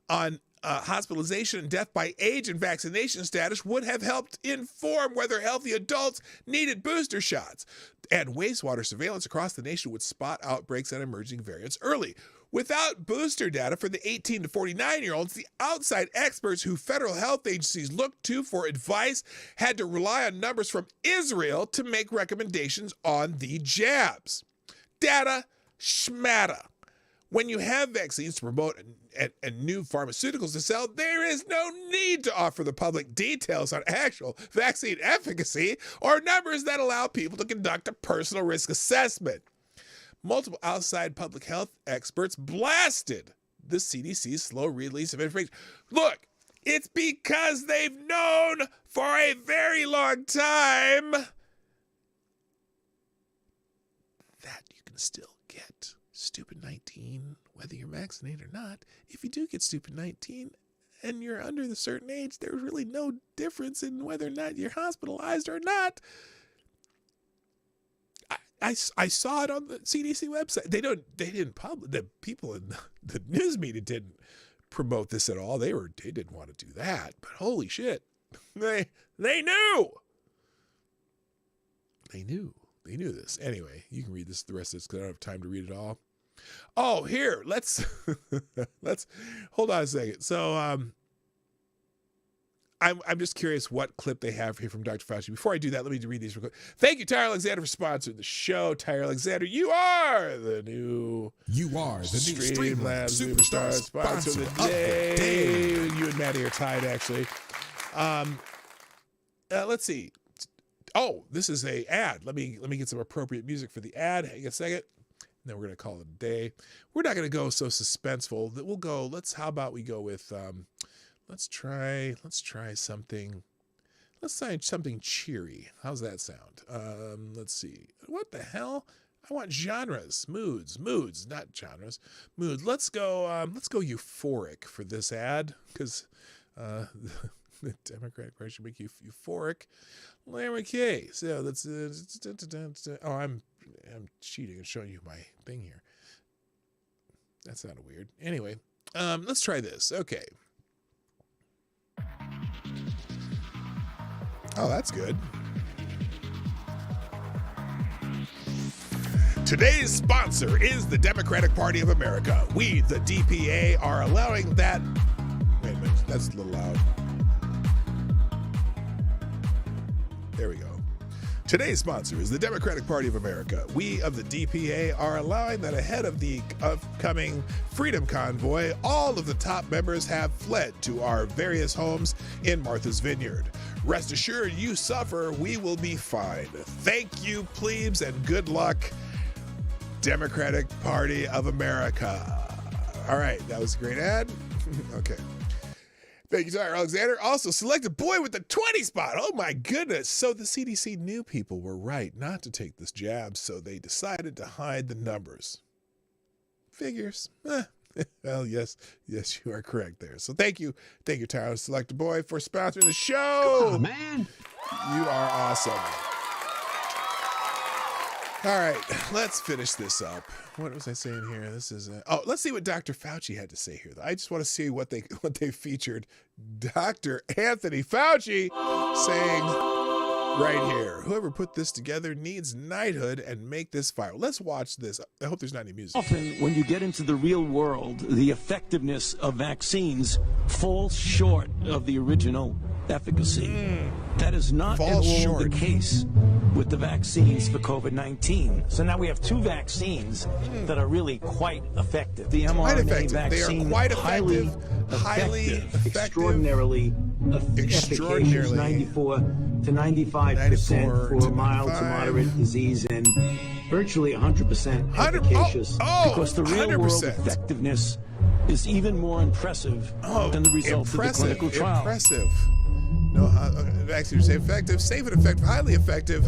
on hospitalization and death by age and vaccination status would have helped inform whether healthy adults needed booster shots. And wastewater surveillance across the nation would spot outbreaks and emerging variants early. Without booster data for the 18 to 49-year-olds, the outside experts who federal health agencies looked to for advice had to rely on numbers from Israel to make recommendations on the jabs. Data schmata. When you have vaccines to promote and new pharmaceuticals to sell, there is no need to offer the public details on actual vaccine efficacy or numbers that allow people to conduct a personal risk assessment. Multiple outside public health experts blasted the CDC's slow release of information. Look, it's because they've known for a very long time that you can still get stupid 19, whether you're vaccinated or not. If you do get stupid 19 and you're under the certain age, there's really no difference in whether or not you're hospitalized or not. I saw it on the CDC website. They didn't publish. The people in the news media didn't promote this at all. They didn't want to do that. But holy shit, they knew. They knew this. Anyway, you can read this the rest of this because I don't have time to read it all. Oh, here, let's hold on a second. So I'm just curious what clip they have here from Dr. Fauci. Before I do that, let me read these real quick. Thank you, Tyre Alexander, for sponsoring the show. Tyre Alexander, you are the new Streamlabs Superstar sponsor of the day. You and Maddie are tied, actually. Let's see. Oh, this is a ad. Let me get some appropriate music for the ad. Hang on a second. And then we're going to call it a day. We're not going to go so suspenseful. That we'll go. How about we go with Let's try something. Let's try something cheery. How's that sound? Let's see. What the hell? I want genres, moods, not genres. Moods. Let's go euphoric for this ad because the Democratic Party should make you euphoric. Okay, so that's I'm cheating and showing you my thing here. That sounded weird. Anyway, let's try this. Okay. Oh, that's good. Today's sponsor is the Democratic Party of America. We, the DPA, are allowing that... Wait a minute, that's a little loud. There we go. Today's sponsor is the Democratic Party of America. We of the DPA are allowing that ahead of the upcoming Freedom Convoy, all of the top members have fled to our various homes in Martha's Vineyard. Rest assured, you suffer, we will be fine. Thank you, plebes, and good luck, Democratic Party of America. All right, that was a great ad. Okay. Thank you, Tyre Alexander. Also selected boy with the 20 spot. Oh my goodness. So the CDC knew people were right not to take this jab, so they decided to hide the numbers. Figures. Well, yes, you are correct there. So thank you, Tyler Selected Boy, for sponsoring the show. Come on, man. You are awesome. All right, let's finish this up. What was I saying here? This is let's see what Dr. Fauci had to say here. I just want to see what they featured. Dr. Anthony Fauci saying right here, whoever put this together needs knighthood and make this viral. Let's watch this. I hope there's not any music. Often, when you get into the real world, the effectiveness of vaccines falls short of the original efficacy. That is not at all the case with the vaccines for COVID-19. So now we have two vaccines that are really quite effective. The mRNA vaccine, they are quite highly effective, extraordinarily efficacious, 94 to 95% for mild to moderate disease, and virtually 100% efficacious. Because the real world effectiveness is even more impressive than the results of the clinical trial. No, vaccines are effective, safe and effective, highly effective,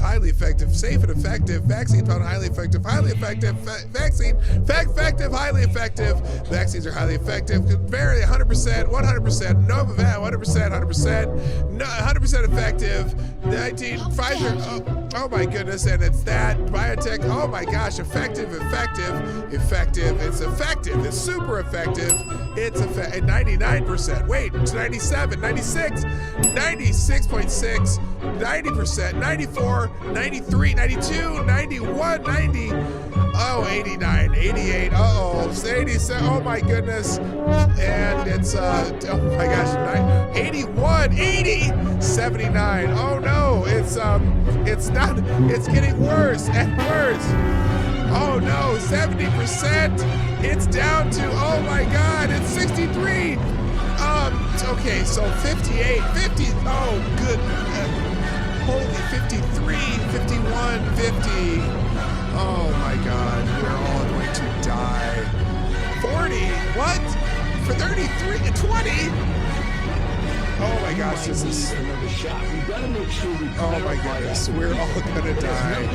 safe and effective, vaccine found highly effective, vaccine, effective, highly effective, vaccines are highly effective, very 100%, 100%, Novavax, 100%, no, 100% effective, Pfizer. Oh my goodness, and it's that biotech. Oh my gosh, effective. It's effective. It's super effective. It's 99%. Wait, 97, 96, 96.6, 90%, 94, 93, 92, 91, 90. Oh, 89, 88. Uh-oh, 87. Oh my goodness. And it's oh my gosh, 81, 80, 79. Oh no, it's getting worse and worse. Oh no, 70%. It's down to, oh my God, it's 63. Okay, so 58, 50. Oh, good. Holy 53, 51, 50. Oh my God, we're all going to die. 40, what? For 33, 20? Oh my gosh, this is... Another shot. We gotta make sure we oh my goodness, we're all gonna die.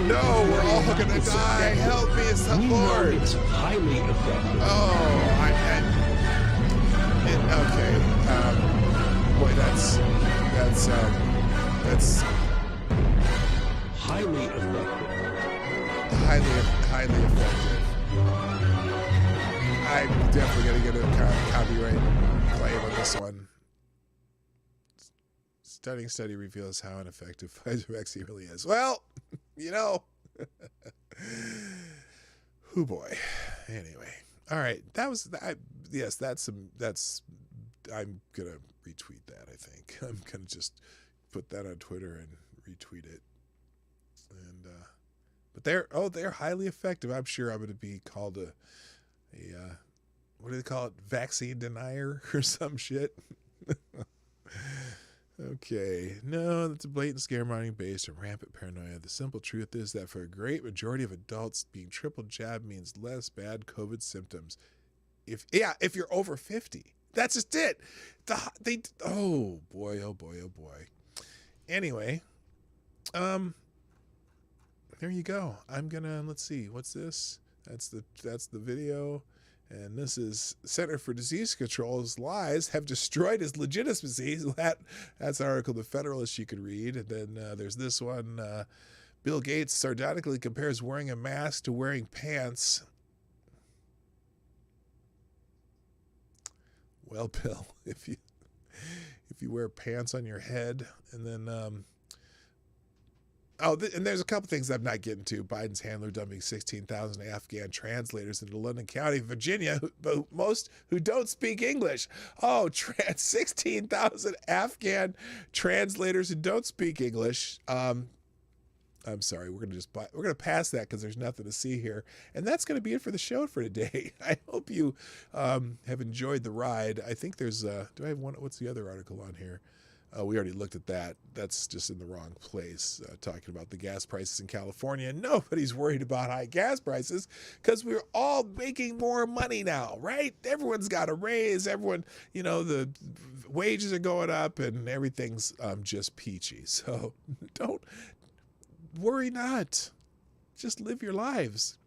No, we're all gonna die. Help me, it's the Lord. It's highly effective. Oh, okay. Boy, that's highly effective. Highly effective. I'm definitely gonna get a copyright claim on this one. Stunning study reveals how ineffective Pfizer vaccine really is. Well, you know, oh boy. Anyway, all right. That was yes. That's I'm gonna retweet that. I think I'm gonna just put that on Twitter and retweet it. And but they're highly effective. I'm sure I'm gonna be called a what do they call it? Vaccine denier or some shit. Okay, no, that's a blatant scaremongering based on rampant paranoia. The simple truth is that for a great majority of adults, being triple jabbed means less bad COVID symptoms. If you're over 50, that's just it. Oh boy. Anyway, there you go. I'm gonna, let's see, what's this? That's the video. And this is Center for Disease Control's lies have destroyed his legitimacy. That's an article in The Federalist you could read. And then there's this one. Bill Gates sardonically compares wearing a mask to wearing pants. Well, Bill, if you wear pants on your head, and then and there's a couple things I'm not getting to. Biden's handler dumping 16,000 Afghan translators into London County, Virginia, most who don't speak English. Oh, 16,000 Afghan translators who don't speak English. I'm sorry, we're gonna pass that because there's nothing to see here, and that's gonna be it for the show for today. I hope you have enjoyed the ride. I think there's do I have one? What's the other article on here? We already looked at that. That's just in the wrong place, talking about the gas prices in California. Nobody's worried about high gas prices because we're all making more money now, right? Everyone's got a raise. Everyone, the wages are going up and everything's just peachy. So don't worry not. Just live your lives.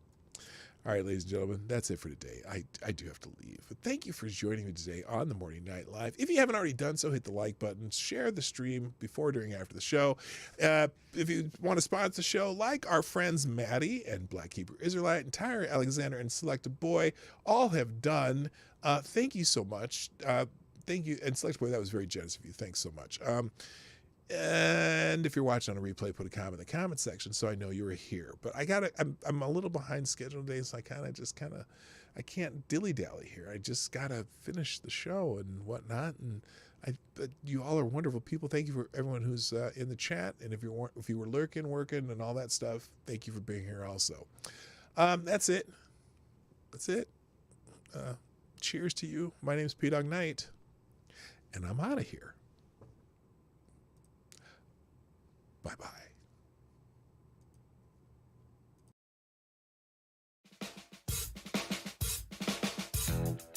All right, ladies and gentlemen, that's it for today. I do have to leave. But thank you for joining me today on the Morning Night Live. If you haven't already done so, hit the like button. Share the stream before, during, after the show. If you want to sponsor the show, like our friends Maddie and Black Hebrew Israelite and Tyra Alexander and Select Boy all have done. Thank you so much. Thank you. And Select Boy, that was very generous of you. Thanks so much. And if you're watching on a replay, put a comment in the comment section so I know you were here. But I'm a little behind schedule today, so I can't dilly-dally here. I just gotta finish the show and whatnot. And but you all are wonderful people. Thank you for everyone who's in the chat, and if you were lurking, working, and all that stuff, thank you for being here also. That's it. Cheers to you. My name's PDawgKnight, and I'm out of here. Bye-bye.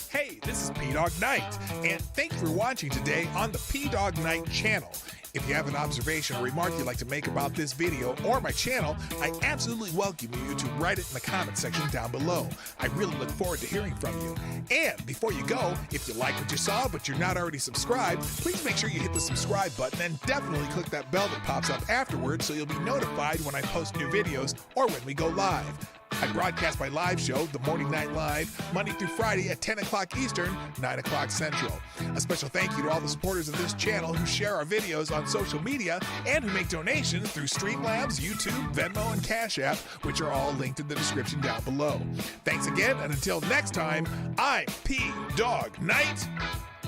Hey, this is PDawgKnight, and thank you for watching today on the PDawgKnight channel. If you have an observation or remark you'd like to make about this video or my channel, I absolutely welcome you to write it in the comment section down below. I really look forward to hearing from you. And before you go, if you like what you saw but you're not already subscribed, please make sure you hit the subscribe button and definitely click that bell that pops up afterwards so you'll be notified when I post new videos or when we go live. I broadcast my live show, The Morning Night Live, Monday through Friday at 10 o'clock Eastern, 9 o'clock Central. A special thank you to all the supporters of this channel who share our videos on social media and who make donations through Streamlabs, YouTube, Venmo, and Cashapp, which are all linked in the description down below. Thanks again, and until next time, I'm PDawgKnight,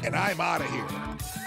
and I'm out of here.